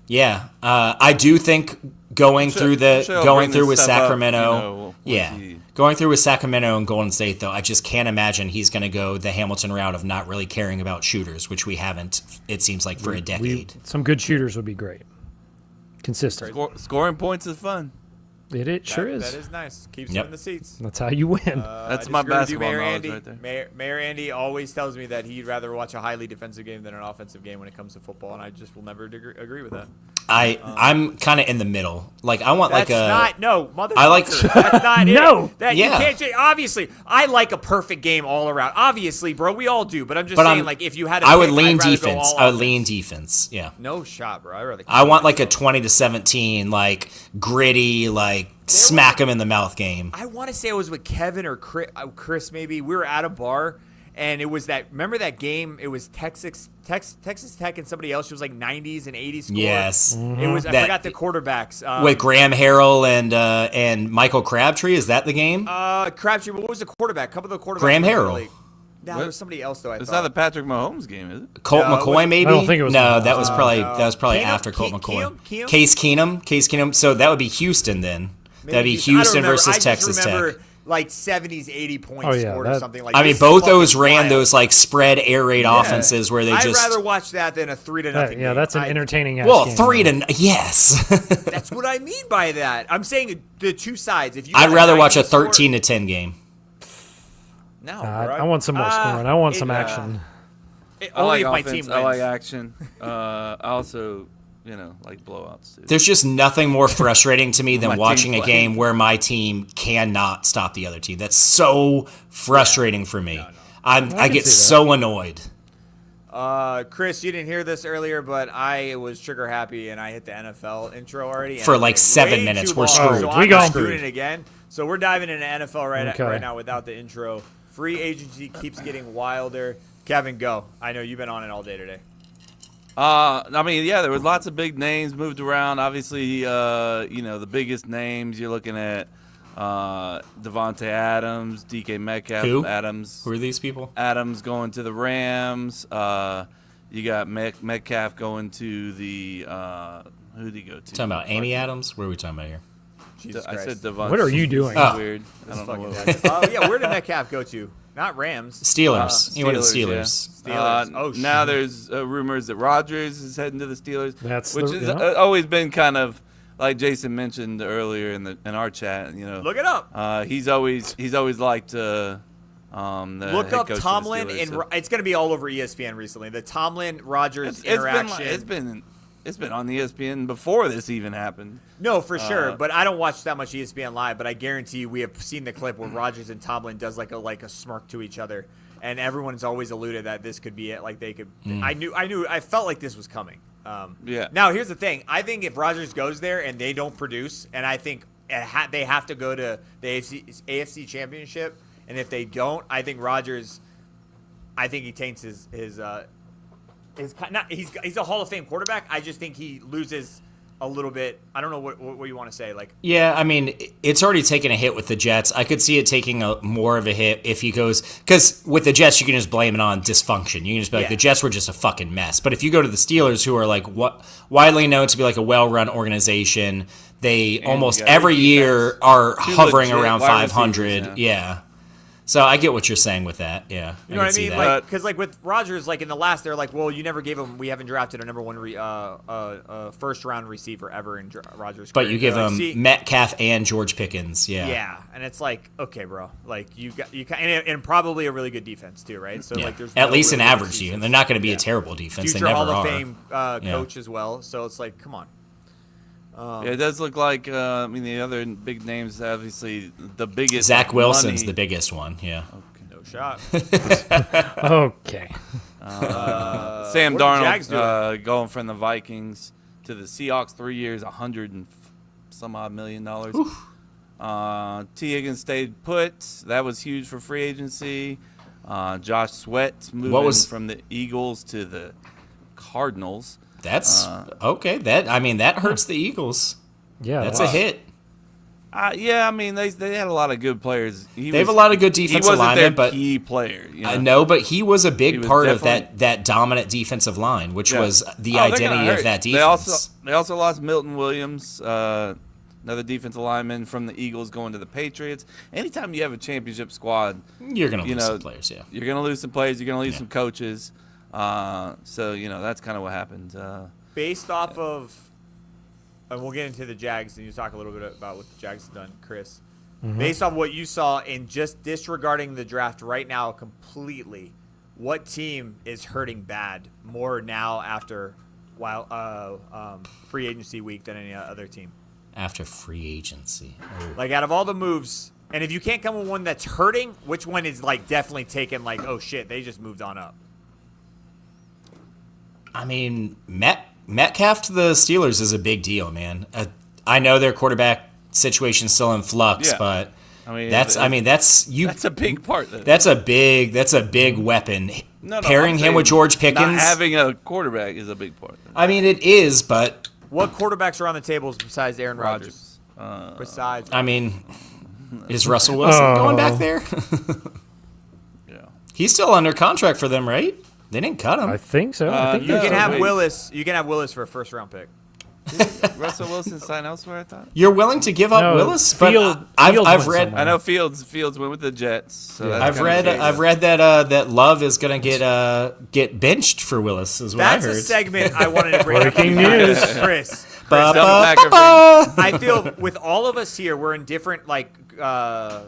yeah, I do think going through with Sacramento, going through with Sacramento and Golden State, though, I just can't imagine he's going to go the Hamilton route of not really caring about shooters, which we haven't. It seems like for a decade. Some good shooters would be great. Consistent. Scoring points is fun. It sure is. That is nice. Keeps Yep. him in the seats. That's how you win. That's I my disagree with you, basketball Mayor knowledge Andy. right there. Mayor Andy always tells me that he'd rather watch a highly defensive game than an offensive game when it comes to football, and I just will never agree with that. I'm kind of in the middle. I want That's not motherfucker. I like- That's not No. it. That Yeah. you can't change. Obviously, I like a perfect game all around. Obviously, bro, we all do. But I'm just saying, if you had, I would pick, lean I'd rather go defense. all I would offense. lean defense. Yeah. No shot, bro. I rather. I want a 20-17, gritty, smack him in the mouth game. I want to say it was with Kevin or Chris maybe. We were at a bar, and it was that. Remember that game? It was Texas Tech and somebody else. It was 90s and 80s score. Yes. It was. I forgot the quarterbacks. With Graham Harrell and Michael Crabtree, is that the game? Crabtree. What was the quarterback? A couple of the quarterbacks. Graham were Harrell. really- No, there was somebody else though. It's not the Patrick Mahomes game, is it? Colt No, it McCoy, wasn't- maybe. I don't think it was No, Mahomes. that was probably Keenum? after Colt McCoy. Keenum? Case Keenum. So that would be Houston then. That'd be Houston versus Texas Tech. I remember 70s, 80 points Oh, yeah, scored or that- something like. I mean, this both fucking those ran wild. those spread air raid offenses where they I'd just. rather watch that than a 3-0 game. Yeah, that's an entertaining ass Well, game. 3-0. Yes. That's what I mean by that. I'm saying the two sides. If you, I'd got rather watch a 90 score- 13-10 game. No, I want some more scoring. I want some action. I Only like if my offense. team I like wins. action. I also, like blowouts too. There's just nothing more frustrating to me than My watching a team's game playing. where my team cannot stop the other team. That's so frustrating for me. I get see that. so annoyed. Chris, you didn't hear this earlier, but I was trigger happy and I hit the NFL intro already. and For it like went 7 way minutes. too We're long, screwed. So We I'm gone. not doing it again. So we're diving into NFL Okay. right now without the intro. Free agency keeps getting wilder. Kevin, go. I know you've been on it all day today. I mean, yeah, there was lots of big names moved around. Obviously, the biggest names you're looking at Devontae Adams, DK Metcalf, Who? Adams. Who are these people? Adams going to the Rams. You got Metcalf going to the who did he go to? Talking about Amy Adams? What are we talking about here? Jesus I Christ. said Devontae. What are you doing? Oh. Weird. I don't know. Fucking What nuts. Oh yeah, where did Metcalf go to? Not Rams. Steelers. He went to Steelers, Steelers. Steelers. Oh, now shit. there's rumors that Rodgers is heading to the Steelers, That's which the- has yeah. always been kind of like Jason mentioned earlier in our chat. Look it up. He's always liked the Look head up coach of the Tomlin, Steelers, and so. it's going to be all over ESPN recently. The Tomlin Rodgers It's interaction. it's been on ESPN before this even happened. No, for sure. But I don't watch that much ESPN live. But I guarantee you, we have seen the clip where Rodgers and Tomlin does like a smirk to each other, and everyone's always alluded that this could be it. Like they could. I felt like this was coming. Yeah. Now here's the thing. I think if Rodgers goes there and they don't produce, and I think they have to go to the AFC Championship, and if they don't, I think Rodgers. I think he taints his he's a Hall of Fame quarterback. I just think he loses a little bit. I don't know what you want to say. Like, Yeah, I mean, it's already taken a hit with the Jets. I could see it taking more of a hit if he goes, because with the Jets, you can just blame it on dysfunction. You can just be like, Yeah. the Jets were just a fucking mess. But if you go to the Steelers, who are like widely known to be like a well-run organization, they almost got every good year defense. are Two hovering legit around wide 500. receivers, Yeah. So I get what you're saying with that. Yeah, you know what I can see mean? that. Like, because like with Rodgers, like in the last, they're like, well, you never gave him. We haven't drafted a number one first round receiver ever in Rodgers. But you give They're like, them see- Metcalf and George Pickens. Yeah. Yeah, and it's like, okay, bro, like and probably a really good defense too, right? So Yeah. like, there's At no least really an good average excuses. defense. They're not going to be Yeah. a terrible defense. Future they never Hall of are. Fame Yeah. coach as well. So it's like, come on. Yeah, it does look like the other big names, obviously the biggest. Zach Wilson's money- the biggest one. Yeah. No shot. Okay. Sam what are the Jags Darnold doing? going from the Vikings to the Seahawks 3 years, $100 and some odd million. T. Higgins stayed put. That was huge for free agency. Josh Sweat moving from the Eagles to the Cardinals. That's okay. That hurts the Eagles. Yeah. That's a hit. Yeah, I mean they had a lot of good players. They have a lot of good defensive he wasn't their linemen, but key player. You know? I know, but he was a big He was part of definitely- that dominant defensive line, which Yeah. was the Oh, they're gonna identity of hurt. that defense. They also lost Milton Williams, another defensive lineman from the Eagles, going to the Patriots. Anytime you have a championship squad, You're going to you lose know, some players, yeah. you're going to lose some players. You're going to lose Yeah. some coaches. So that's kind of what happened. Based off of, and we'll get into the Jags, and you talk a little bit about what the Jags have done, Chris. Based on what you saw and just disregarding the draft right now completely, what team is hurting bad more now after free agency week than any other team? After free agency. Oh. Like out of all the moves, and if you can't come with one that's hurting, which one is like definitely taken like, oh shit, they just moved on up? I mean, Metcalf to the Steelers is a big deal, man. I know their quarterback situation's still in flux, Yeah. but I mean, that's a big part. That's a big weapon. No, Pairing I'm him with saying George Pickens. Not having a quarterback is a big part. I mean, it is, but What quarterbacks are on the tables besides Aaron Rodgers? Besides, I mean, is Russell Wilson going back there? Yeah. He's still under contract for them, right? They didn't cut him. I think so. I think you No, can have wait. Willis. You can have Willis for a first round pick. Russell Wilson signed elsewhere, I thought. You're willing to give up No, Willis? Fields But I've went read somewhere. I know Fields went with the Jets. So Yeah. that's I've read that that Love is gonna get benched for Willis, is what That's I a heard. segment I wanted to bring up. Breaking to you guys. news. Chris. Ba, Double ba, McAfee. ba, ba. I feel with all of us here, we're in different like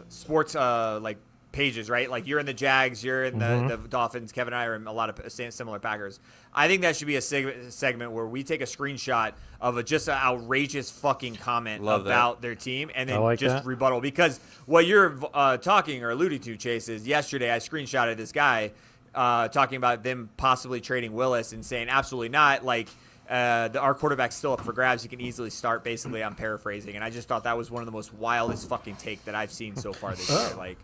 sports like pages, right? Like you're in the Jags, you're in the Dolphins. Kevin and I are in a lot of similar Packers. I think that should be a segment where we take a screenshot of just an outrageous fucking comment Love that. about their team and then I like just that. rebuttal. Because what you're talking or alluding to, Chase, is yesterday I screenshotted this guy talking about them possibly trading Willis and saying absolutely not. Like our quarterback's still up for grabs. He can easily start. Basically, I'm paraphrasing, and I just thought that was one of the most wildest fucking take that I've seen so far this year. Like,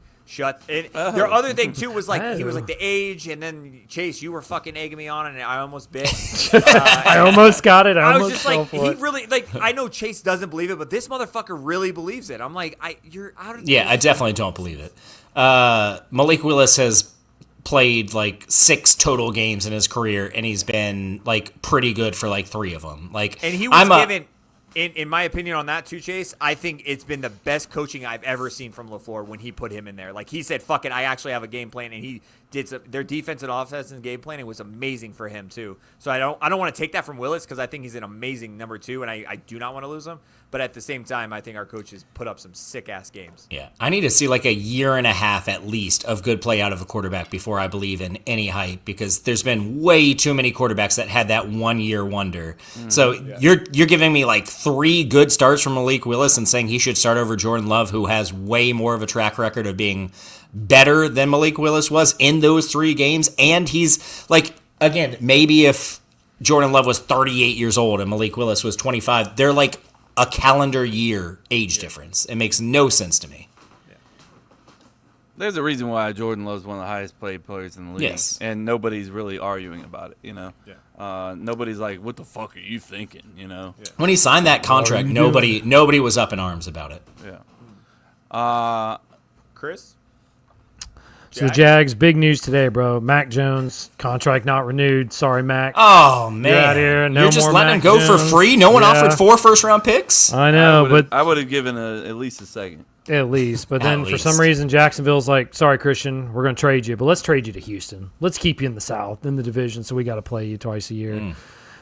their other thing too was like he was like the age, and then Chase, you were fucking egging me on, and I almost bit. I almost got it. I was almost just fell like, for he it. really like. I know Chase doesn't believe it, but this motherfucker really believes it. I'm like, you're out of. Yeah, I definitely don't believe it. Malik Willis has played like 6 total games in his career, and he's been like pretty good for like 3 of them. Like, And he was given, in my opinion on that too, Chase, I think it's been the best coaching I've ever seen from LaFleur when he put him in there. Like, he said, fuck it, I actually have a game plan, and he did their defense and offense and game planning was amazing for him too. So I don't want to take that from Willis because I think he's an amazing number 2, and I do not want to lose him. But at the same time, I think our coaches put up some sick-ass games. Yeah, I need to see like a year and a half at least of good play out of a quarterback before I believe in any hype, because there's been way too many quarterbacks that had that 1-year wonder. So you're giving me like 3 good starts from Malik Willis and saying he should start over Jordan Love, who has way more of a track record of being better than Malik Willis was in those 3 games. And he's like, again, maybe if Jordan Love was 38 years old and Malik Willis was 25, they're like a calendar year age difference. It makes no sense to me. There's a reason why Jordan Love's one of the highest paid players in the league. Yes. And nobody's really arguing about it, you know? Yeah. Nobody's like, what the fuck are you thinking, you know? Yeah. When he signed that contract, nobody was up in arms about it. Chris? So the Jags, big news today, bro. Mac Jones, contract not renewed. Sorry, Mac. Oh, man. Get out of here. No You're just more letting Mac him go for Jones. free? No one Yeah. offered 4 first-round picks? I know, but I would have given at least a second. at least. But then At for some least. reason, Jacksonville's like, sorry, Christian, we're going to trade you, but let's trade you to Houston. Let's keep you in the South, in the division, so we got to play you twice a year.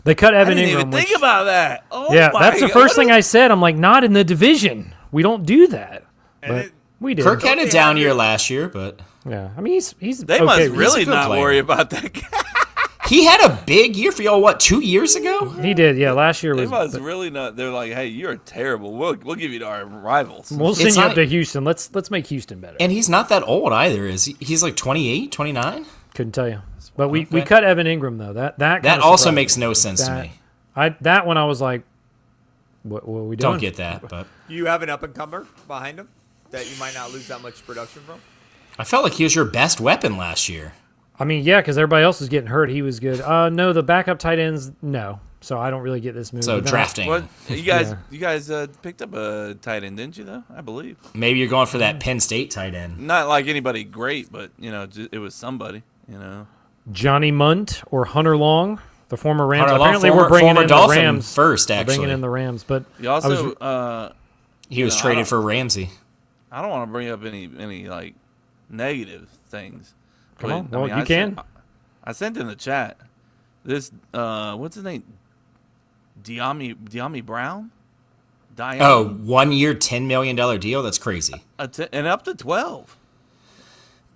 They cut I Evan didn't Ingram. even think which- about that. Oh, yeah, my that's the God. first thing I said. I'm like, not in the division. We don't do that. But we did. Kirk had a down year last year, but Yeah, I mean, he's They okay must with really He's a good not player. worry about that guy. he had a big year for y'all, what, 2 years ago? He did, yeah. Last year They was. must really not. They're like, hey, you're terrible. We'll give you to our rivals. We'll send It's you not- up to Houston. Let's make Houston better. And he's not that old either, is he? He's like 28, 29? Couldn't tell you, but we cut Evan Ingram though. That That also makes no sense to That- me. That one I was like, what are we doing? Don't get that, but Do you have an up-and-comer behind him that you might not lose that much production from? I felt like he was your best weapon last year. I mean, yeah, because everybody else was getting hurt. He was good. No, the backup tight ends, no. So I don't really get this move. So But then drafting. What you guys? Yeah. You guys picked up a tight end, didn't you? Though I believe Maybe you're going for that Penn State tight end. not like anybody great, but it was somebody. You know, Johnny Munt or Hunter Long, the former Rams. Hunter Long, Apparently, former- we're bringing former in Dolphin the Rams first, We're bringing actually. in the Rams, but you also. He was I traded don't- for Ramsey. I don't want to bring up any like negative things. Come but, on. Well, you I can. I sent in the chat. This what's his name? Diami Brown. Diami? Oh, 1 year, $10 million deal? That's crazy. And up to 12.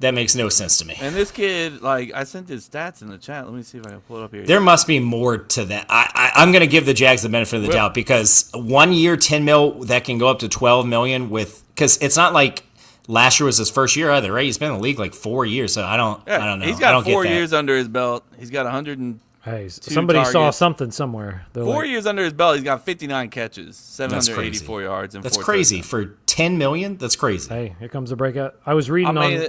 That makes no sense to me. And this kid, like, I sent his stats in the chat. Let me see if I can pull it up here. There must be more to that. I'm going to give the Jags the benefit of the doubt because 1 year, 10 mil that can go up to 12 million because it's not like last year was his first year either, right? He's been in the league like 4 years, so I don't know. He's I got don't 4 get that. years under his belt. He's got 100 and hey, somebody saw targets. something somewhere. They're 4 like, years under his belt. He's got 59 catches, That's 784 crazy. yards, and That's 4 crazy touchdowns. for 10 million. That's crazy. hey, here comes the breakout. I was reading I mean, on.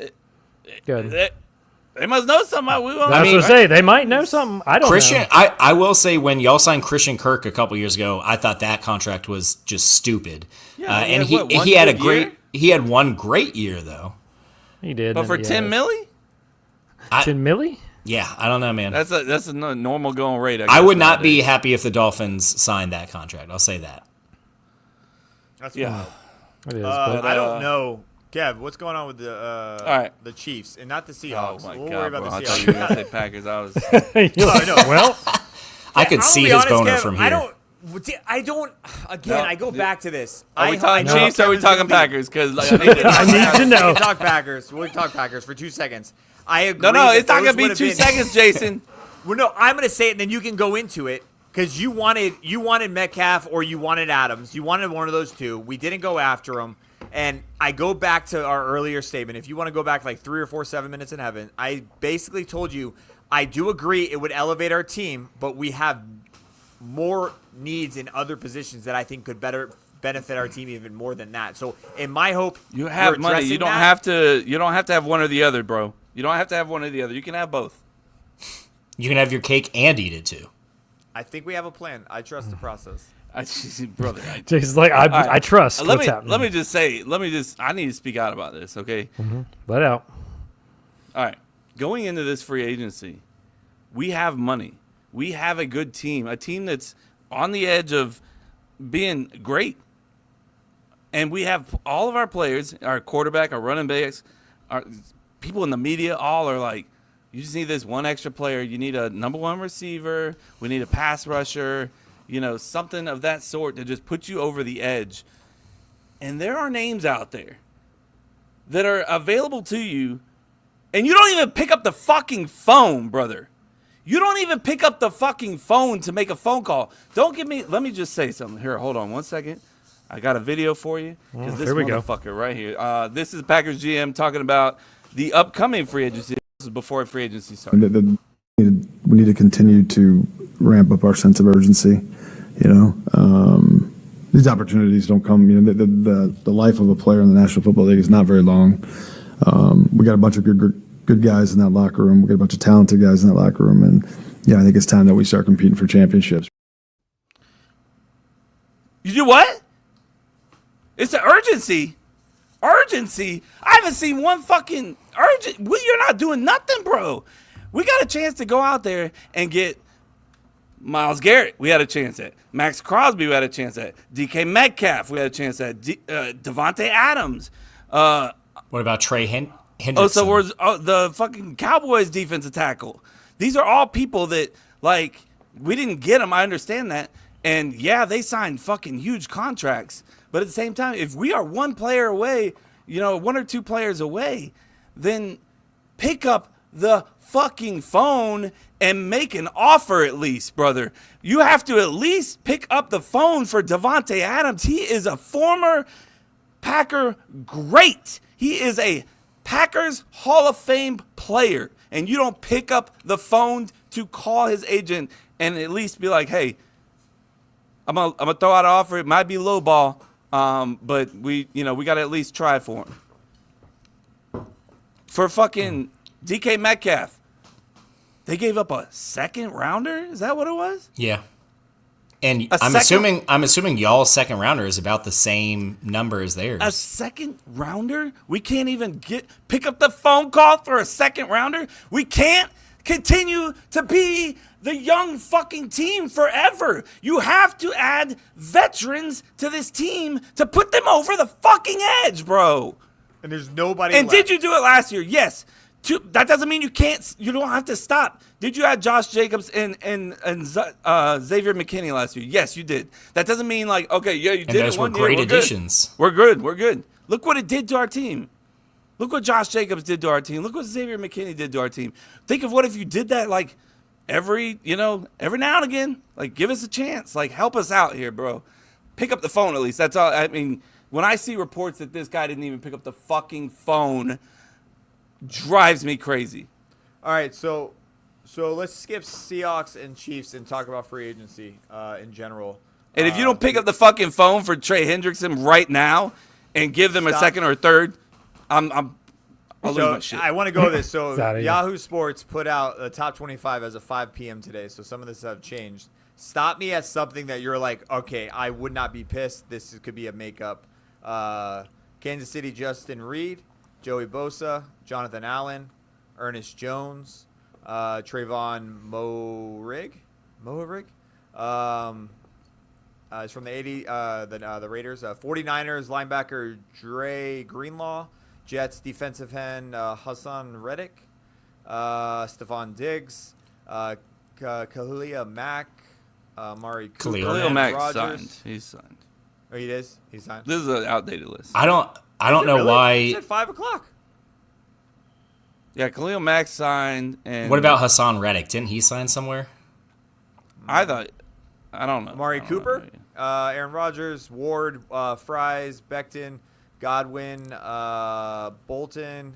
Good. they must know something. We won't. That's what I say. They might know something. I don't Christian, know. I will say when y'all signed Christian Kirk a couple years ago, I thought that contract was just stupid. Yeah, And he had, what, one he had a good great year? he had one great year though. He did. But for 10 milli, 10 milli? Yeah, I don't know, man. that's a normal going rate. I guess, would not be nowadays. happy if the Dolphins signed that contract. I'll say that. That's Yeah. It is. but I don't know. Kev, what's going on with the right. the Chiefs and not the Oh Seahawks? my we'll God, worry bro! about I the thought you were Seahawks. gonna say Packers. I was. You're like, I know. Well, I could I'll see be his honest, boner Kev, from I here. don't. Again, No, I go back to this. Are we talking know Chiefs or are we Kevin's gonna talking be- Packers? Because like, I need to know. We can talk Packers. We'll talk Packers for 2 seconds. I agree. no, that it's not those gonna be would've 2 been- seconds, Jason. Well, no, I'm gonna say it, and then you can go into it because you wanted Metcalf or you wanted Adams. You wanted one of those two. We didn't go after him. And I go back to our earlier statement. If you want to go back like 3 or 4 7 minutes in heaven, I basically told you I do agree it would elevate our team, but we have more needs in other positions that I think could better benefit our team even more than that. So in my hope, You have we're money. You addressing don't that. have to. You don't have to have one or the other, bro. You don't have to have one or the other. You can have both. You can have your cake and eat it too. I think we have a plan. I trust the process. Brother. Jason's like, All right. I trust Let what's me happening. let me just say. I need to speak out about this. Okay. Let out. All right. Going into this free agency, we have money. We have a good team. A team that's on the edge of being great. And we have all of our players, our quarterback, our running backs, our people in the media, all are like, you just need this one extra player. You need a number one receiver. We need a pass rusher, something of that sort to just put you over the edge. And there are names out there that are available to you, and you don't even pick up the fucking phone, brother. You don't even pick up the fucking phone to make a phone call. Let me just say something. Here, hold on one second. I got a video for you. Because this here we go. motherfucker right here. This is Packers GM talking about the upcoming free agency. This is before free agency started. We need to continue to ramp up our sense of urgency. These opportunities don't come. The life of a player in the National Football League is not very long. We got a bunch of good guys in that locker room. We got a bunch of talented guys in that locker room, and I think it's time that we start competing for championships. You do what? It's an urgency. Urgency? I haven't seen one fucking urgent. You're not doing nothing, bro. We got a chance to go out there and get Myles Garrett. We had a chance at Max Crosby. We had a chance at DK Metcalf. We had a chance at Devontae Adams. What about Trey Hendrickson? Oh, so we're the fucking Cowboys defensive tackle. These are all people that, like, we didn't get them. I understand that. And, yeah, they signed fucking huge contracts. But at the same time, if we are one player away, one or two players away, then pick up the fucking phone and make an offer at least, brother. You have to at least pick up the phone for Devontae Adams. He is a former Packer great. He is a Packers Hall of Fame player. And you don't pick up the phone to call his agent and at least be like, hey, I'm gonna throw out an offer. It might be low ball, but we got to at least try for him. For fucking DK Metcalf, they gave up a second rounder. Is that what it was? Yeah. And A I'm second- assuming y'all's second rounder is about the same number as theirs. A second rounder? We can't even pick up the phone call for a second rounder? We can't continue to be the young fucking team forever. You have to add veterans to this team to put them over the fucking edge, bro. And there's nobody And left. did you do it last year? Yes. That doesn't mean you don't have to stop. Did you add Josh Jacobs and Xavier McKinney last year? Yes, you did. That doesn't mean like, okay, yeah, you and did those it were one year. great We're good. additions. We're good. Look what it did to our team. Look what Josh Jacobs did to our team. Look what Xavier McKinney did to our team. Think of what if you did that like every now and again. Like, give us a chance. Like, help us out here, bro. Pick up the phone at least. That's all. I mean, when I see reports that this guy didn't even pick up the fucking phone, drives me crazy. All right, so let's skip Seahawks and Chiefs and talk about free agency in general. And if you don't pick up the fucking phone for Trey Hendrickson right now and give them a Stop. second or third, I'll lose my shit. I want to go this. So It's outta here. Yahoo Sports put out the top 25 as of 5 p.m. today. So some of this have changed. Stop me at something that you're like, okay, I would not be pissed. This could be a makeup. Kansas City, Justin Reed, Joey Bosa, Jonathan Allen, Ernest Jones, Trayvon Moehrig. It's from the Raiders. 49ers linebacker Dre Greenlaw. Jets defensive end Hassan Reddick. Stephon Diggs. Khalil Mack. Mari Cooper. Khalil Khalil Mack Rogers. signed. He's signed. Oh, he is? He's signed. This is an outdated list. I don't Is it know really? why. It's at 5 o'clock. Yeah, Khalil Mack signed. And What about Hassan Reddick? Didn't he sign somewhere? I don't know. Amari I don't Cooper, know. Aaron Rodgers, Ward, Fries, Becton, Godwin, Bolton,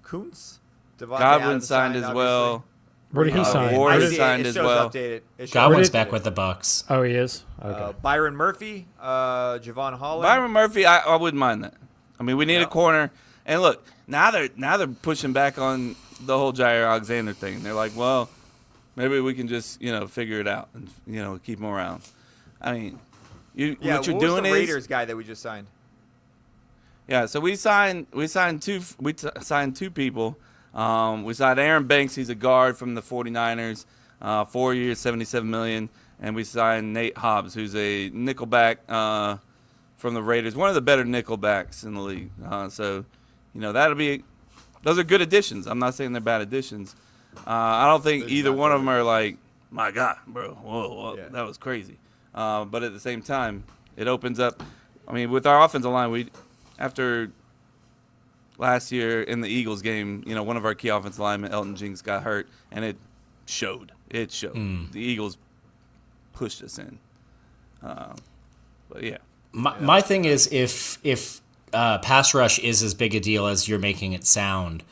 Kuntz. Devontae Godwin Adams signed as well. Where did he sign? Ward I is see signed it as shows well. updated. It shows Godwin's updated. back with the Bucks. Oh, he is. Okay. Byron Murphy, Javon Holland. Byron Murphy, I wouldn't mind that. I mean, we need a corner. And look, now they're pushing back on the whole Jair Alexander thing. They're like, well, maybe we can just figure it out and keep him around. I mean, what you're what was doing the is Raiders guy that we just signed? yeah. So we signed two people. We signed Aaron Banks. He's a guard from the 49ers. 4 years, $77 million. And we signed Nate Hobbs, who's a nickelback from the Raiders, one of the better nickelbacks in the league. So, those are good additions. I'm not saying they're bad additions. I don't think either one of them are like, my God, bro, whoa, that was crazy. But at the same time, it opens up. I mean, with our offensive line, after last year in the Eagles game, one of our key offensive linemen, Elton Jinks, got hurt, and it showed. It showed. The Eagles pushed us in. But yeah. My thing is if pass rush is as big a deal as you're making it sound,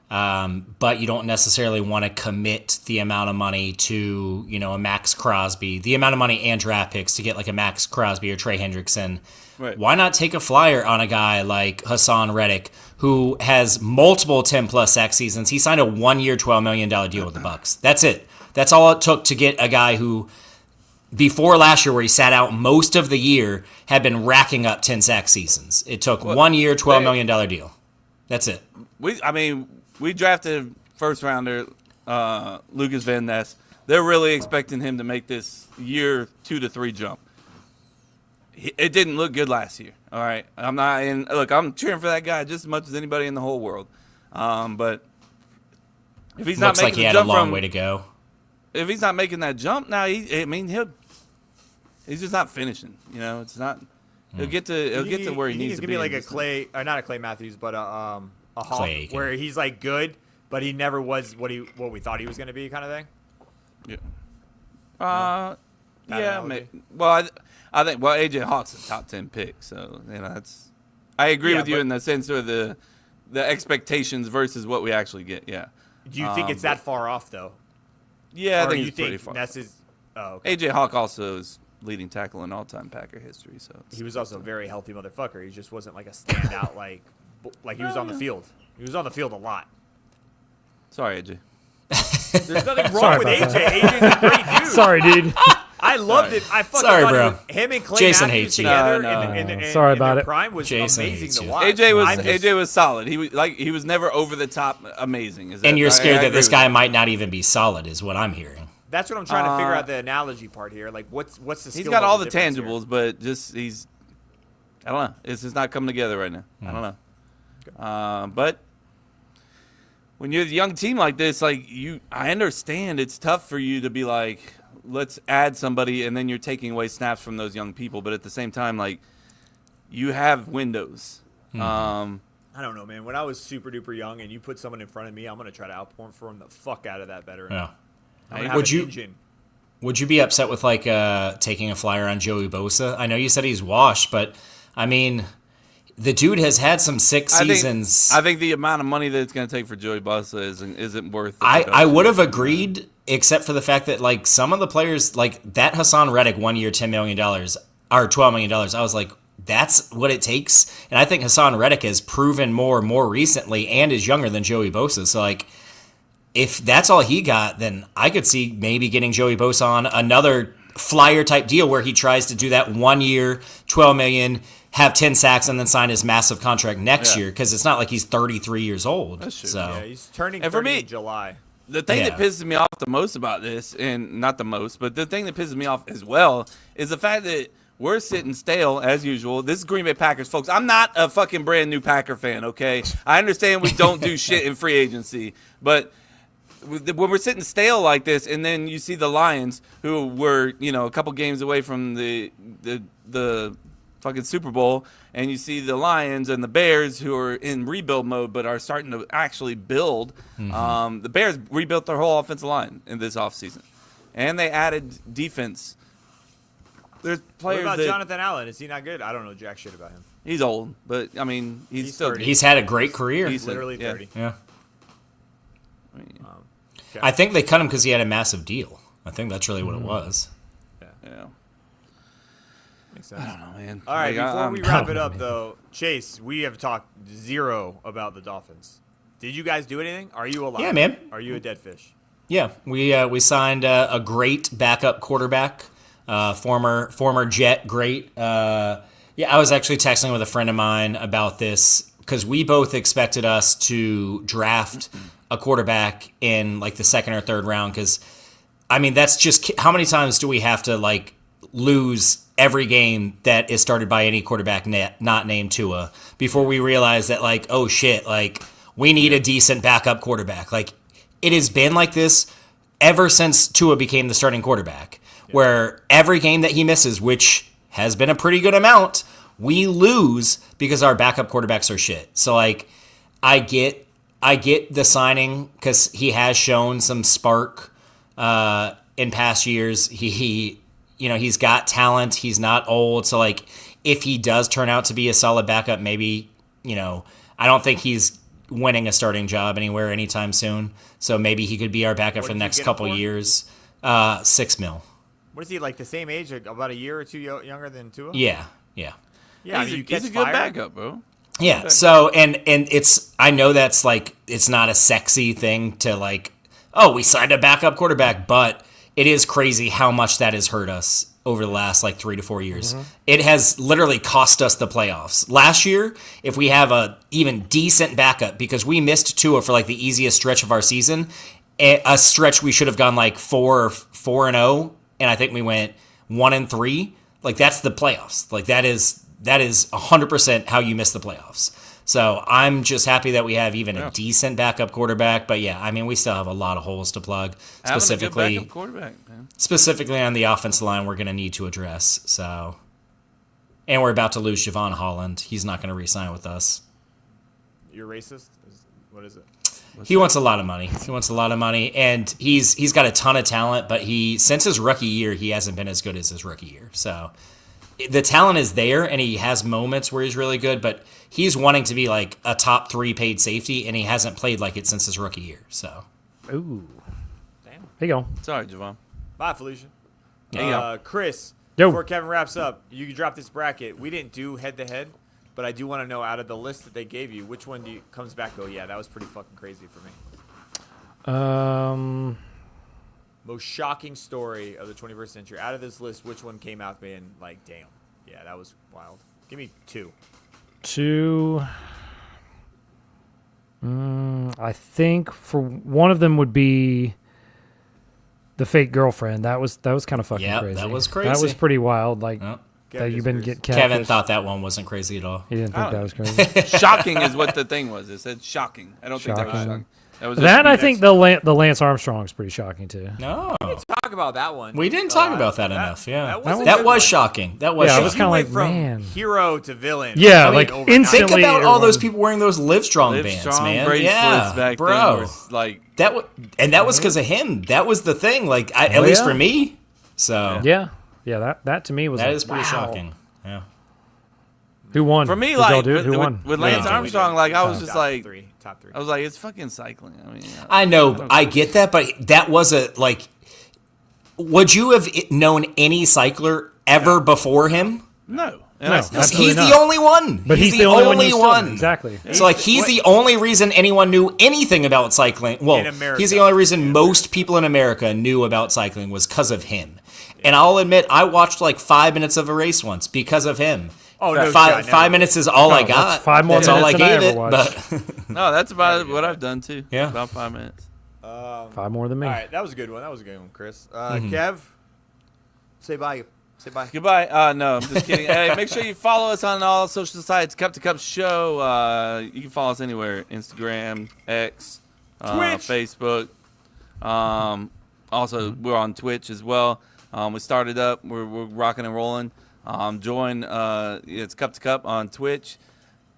but you don't necessarily want to commit the amount of money to a Max Crosby, the amount of money and draft picks to get like a Max Crosby or Trey Hendrickson. Right. Why not take a flyer on a guy like Hassan Reddick, who has multiple 10-plus sack seasons? He signed a 1-year, $12 million deal with the Bucks. That's it. That's all it took to get a guy who, before last year where he sat out most of the year, had been racking up 10 sack seasons. It took 1 year, $12 million deal. That's it. We drafted first rounder Lucas Van Ness. They're really expecting him to make this year 2 to 3 jump. It didn't look good last year. All right, I'm cheering for that guy just as much as anybody in the whole world. But if he's not Looks like making he the had a jump long way to go. if he's not making that jump now, he's just not finishing. It's not. He'll get to where he needs he's to gonna be. be like a and just- Clay, or not a Clay Matthews, but a Hawk, Clay Aiken. where he's like good, but he never was what we thought he was gonna be, kind of thing. Yeah. Bad Yeah. analogy. Well, I think AJ Hawk's a top 10 pick, so that's. I agree Yeah, with you but- in the sense of the expectations versus what we actually get. Yeah. Do you think it's that far off though? Yeah, I Or think you it's pretty think far. Ness is? Oh, okay. AJ Hawk also is leading tackle in all-time Packer history, so He was also a very healthy motherfucker. He just wasn't like a standout like he was on the field. He was on the field a lot. sorry, AJ. There's nothing wrong Sorry with about AJ. AJ's a great dude. Sorry, dude. I loved it. I fucking Sorry, thought bro. him and Clay Jason Matthews hates you. together No, in Sorry in about their it. prime was Jason amazing hates to you. watch. AJ was solid. He was never over the top amazing. And you're scared I that this agree with guy you. might not even be solid, is what I'm hearing. That's what I'm trying to figure out the analogy part here. Like, what's the skill He's got all level the difference here? tangibles, but I don't know. It's just not coming together right now. I don't know. But when you're a young team like this, I understand it's tough for you to be like, let's add somebody, and then you're taking away snaps from those young people. But at the same time, you have windows. I don't know, man. When I was super duper young and you put someone in front of me, I'm gonna try to outperform the fuck out of that veteran. Yeah. I'm gonna have Would an you- engine. Would you be upset with taking a flyer on Joey Bosa? I know you said he's washed, but I mean, the dude has had some sick seasons. I think the amount of money that it's going to take for Joey Bosa isn't worth. the I production. would have agreed, except for the fact that some of the players, like that Hassan Reddick 1 year, $10 million or $12 million, I was like, that's what it takes. And I think Hassan Reddick has proven more recently and is younger than Joey Bosa. So if that's all he got, then I could see maybe getting Joey Bosa on another flyer type deal where he tries to do that 1 year, $12 million, have 10 sacks, and then sign his massive contract next year, because it's not like he's 33 years old. That's true. So Yeah, he's turning And for 30 me- in July. The thing that Yeah. pisses me off the most about this, and not the most, but the thing that pisses me off as well, is the fact that we're sitting stale as usual. This is Green Bay Packers, folks. I'm not a fucking brand new Packer fan, okay? I understand we don't do shit in free agency, but when we're sitting stale like this, and then you see the Lions, who were a couple games away from the fucking Super Bowl, and you see the Lions and the Bears, who are in rebuild mode but are starting to actually build. The Bears rebuilt their whole offensive line in this offseason, and they added defense. There's What players about that Jonathan Allen? Is he not good? I don't know jack shit about him. he's old, but I mean he's He's still 30. he's had a great career. He's- Literally yeah. 30. Yeah. I think they cut him because he had a massive deal. I think that's really what it was. Yeah. Makes sense. I don't know, man. All right, Like, before we wrap it up, though, Chase, we have talked zero about the Dolphins. Did you guys do anything? Are you alive? Yeah, man. Are you a dead fish? Yeah, we signed a great backup quarterback, former Jet great. I was actually texting with a friend of mine about this because we both expected us to draft a quarterback in like the second or third round. Because I mean, that's just how many times do we have to like lose every game that is started by any quarterback not named Tua before we realize that like, oh shit, like we need a decent backup quarterback. Like it has been like this ever since Tua became the starting quarterback, where every game that he misses, which has been a pretty good amount, we lose because our backup quarterbacks are shit. So like, I get the signing because he has shown some spark in past years. He's got talent. He's not old. So like, if he does turn out to be a solid backup, maybe, I don't think he's winning a starting job anywhere anytime soon. So maybe he could be our backup for the next couple years. $6 million. What is he, like the same age, like about a year or two younger than Tua? Yeah. Yeah, I mean, he's a good backup, bro. Yeah. So and it's, I know that's like, it's not a sexy thing to like, oh, we signed a backup quarterback, but it is crazy how much that has hurt us over the last like 3 to 4 years. It has literally cost us the playoffs. Last year, if we have a even decent backup, because we missed Tua for like the easiest stretch of our season, a stretch we should have gone like 4-0, and I think we went 1-3. Like that's the playoffs. Like that is 100% how you miss the playoffs. So I'm just happy that we have even a decent backup quarterback. But yeah, I mean, we still have a lot of holes to plug. Specifically, having a good backup quarterback, man. Specifically on the offensive line, we're going to need to address. So, and we're about to lose Javon Holland. He's not going to re-sign with us. You're racist? What is it? He wants a lot of money. He wants a lot of money, and he's got a ton of talent. But since his rookie year, he hasn't been as good as his rookie year. So the talent is there, and he has moments where he's really good. But he's wanting to be like a top 3 paid safety, and he hasn't played like it since his rookie year. So, Ooh. Damn. There you go. Sorry, Javon. Bye, Felicia. There you go. Chris, Yo. before Kevin wraps up, you can drop this bracket. We didn't do head-to-head, but I do want to know out of the list that they gave you, which one comes back go, yeah, that was pretty fucking crazy for me. Most shocking story of the 21st century. Out of this list, which one came out being like, damn, yeah, that was wild. Give me 2. 2. I think for one of them would be the fake girlfriend. That was kind of fucking Yep, crazy. that was That was crazy. pretty wild. Like Yep. that you've been getting Kevin catfished. thought that one wasn't crazy at all. He didn't think that was crazy. Shocking is what the thing was. It said shocking. I don't think that was Shocking. shocking. That was That I just- think the Lance Armstrong's pretty shocking too. No, Talk about that one. we didn't talk about that enough. Yeah, that was a that good was one. shocking. That was Yeah, I shocking. was You kinda went like, from man. hero to villain. Yeah, I mean, like overnight. instantly. Think about all those everyone- people wearing those Livestrong Live bands, strong man. bracelets Yeah, back bro. then were like That was because of him. That was the thing. Like at least yeah. for me. So Yeah, that to me was that like, is pretty wow. shocking. Yeah. Who won? for me Did y'all like do it? Who won? with Lance Yeah. Armstrong. Like I was just Top like three. Top 3. I was like it's fucking cycling. I mean, I know. I get that, but that was a like. Would you have known any cycler ever before him? no. And No, I absolutely He's not. the only one. But he's the only one. You still- one. Exactly. So like he's the only reason anyone knew anything about cycling. Well, In America. he's the only reason most people in America knew about cycling was because of him. And I'll admit, I watched like 5 minutes of a race once because of him. Oh, no Five, shot, no. 5 minutes is all I that's got. 5 more That's all I minutes than I gave ever it. watched. But no, that's about what I've done too. Yeah. About 5 minutes. 5 more than me. All right, that was a good one. That was a good one, Chris. Mm-hmm. Kev, say bye. Say bye. Goodbye. No, I'm just kidding. Hey, make sure you follow us on all social sites. Cup to Cup Show. You can follow us anywhere: Instagram, X, Twitch. Facebook. Also, we're on Twitch as well. We started up. We're rocking and rolling. Join. It's Cup to Cup on Twitch.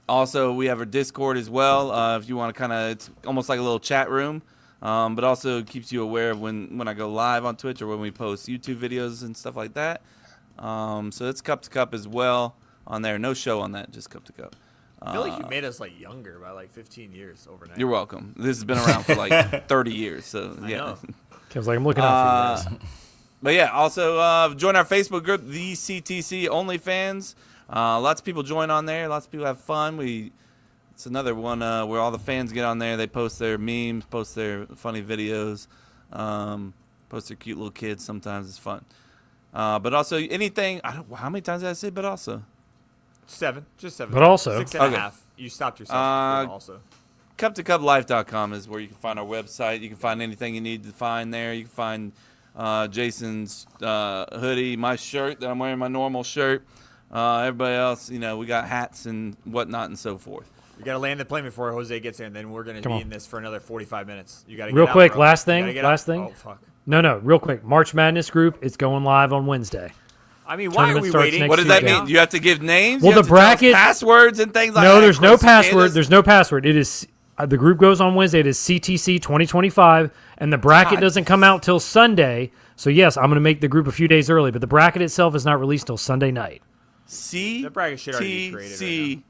Also, we have our Discord as well. If you want to kind of, it's almost like a little chat room. But also keeps you aware of when I go live on Twitch or when we post YouTube videos and stuff like that. So it's Cup to Cup as well on there. No show on that, just Cup to Cup. I feel like you made us like younger by like 15 years overnight. You're welcome. This has been around for like 30 years, so I yeah. know. I was like, I'm looking out for you guys. But yeah, also join our Facebook group, the CTC OnlyFans. Lots of people join on there. Lots of people have fun. It's another one where all the fans get on there. They post their memes, post their funny videos, post their cute little kids. Sometimes it's fun. But also anything. How many times did I say? But also. 7, just 7. But also. 6.5. Okay. You stopped yourself. Before also. Cup2cuplife.com is where you can find our website. You can find anything you need to find there. You can find Jason's hoodie, my shirt that I'm wearing, my normal shirt. Everybody else, we got hats and whatnot and so forth. You got to land the plane before Jose gets in, and then we're going to Come be on. in this for another 45 minutes. You got to Real get quick, out, bro. last You thing, gotta get last out. thing. Oh, fuck. No, real quick. March Madness group, it's going live on Wednesday. I mean, why are Tournament we starts waiting? next What does that Tuesday. mean? You have to give names? Well, You have the to tell us bracket- passwords and things like that? No, there's no Chris password. Candace? There's no password. It is the group goes on Wednesday. It is CTC 2025, and the bracket God. doesn't come out till Sunday. So yes, I'm going to make the group a few days early, but the bracket itself is not released till Sunday night. The bracket should already be created CTC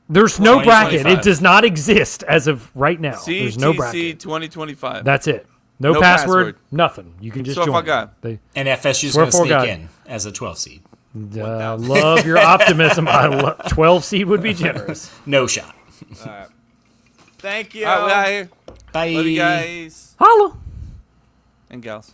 There's no bracket. 2025. It does not exist as of right now. There's no CTC bracket. 2025. That's it. No, No password, password. nothing. You can just So if I join. got- They, And FSU's Swear going to for sneak God. in as a 12 seed. love your optimism. 12 seed would be generous. No shot. Thank you. All right, we out here. Bye. Love you guys Holla. and gals.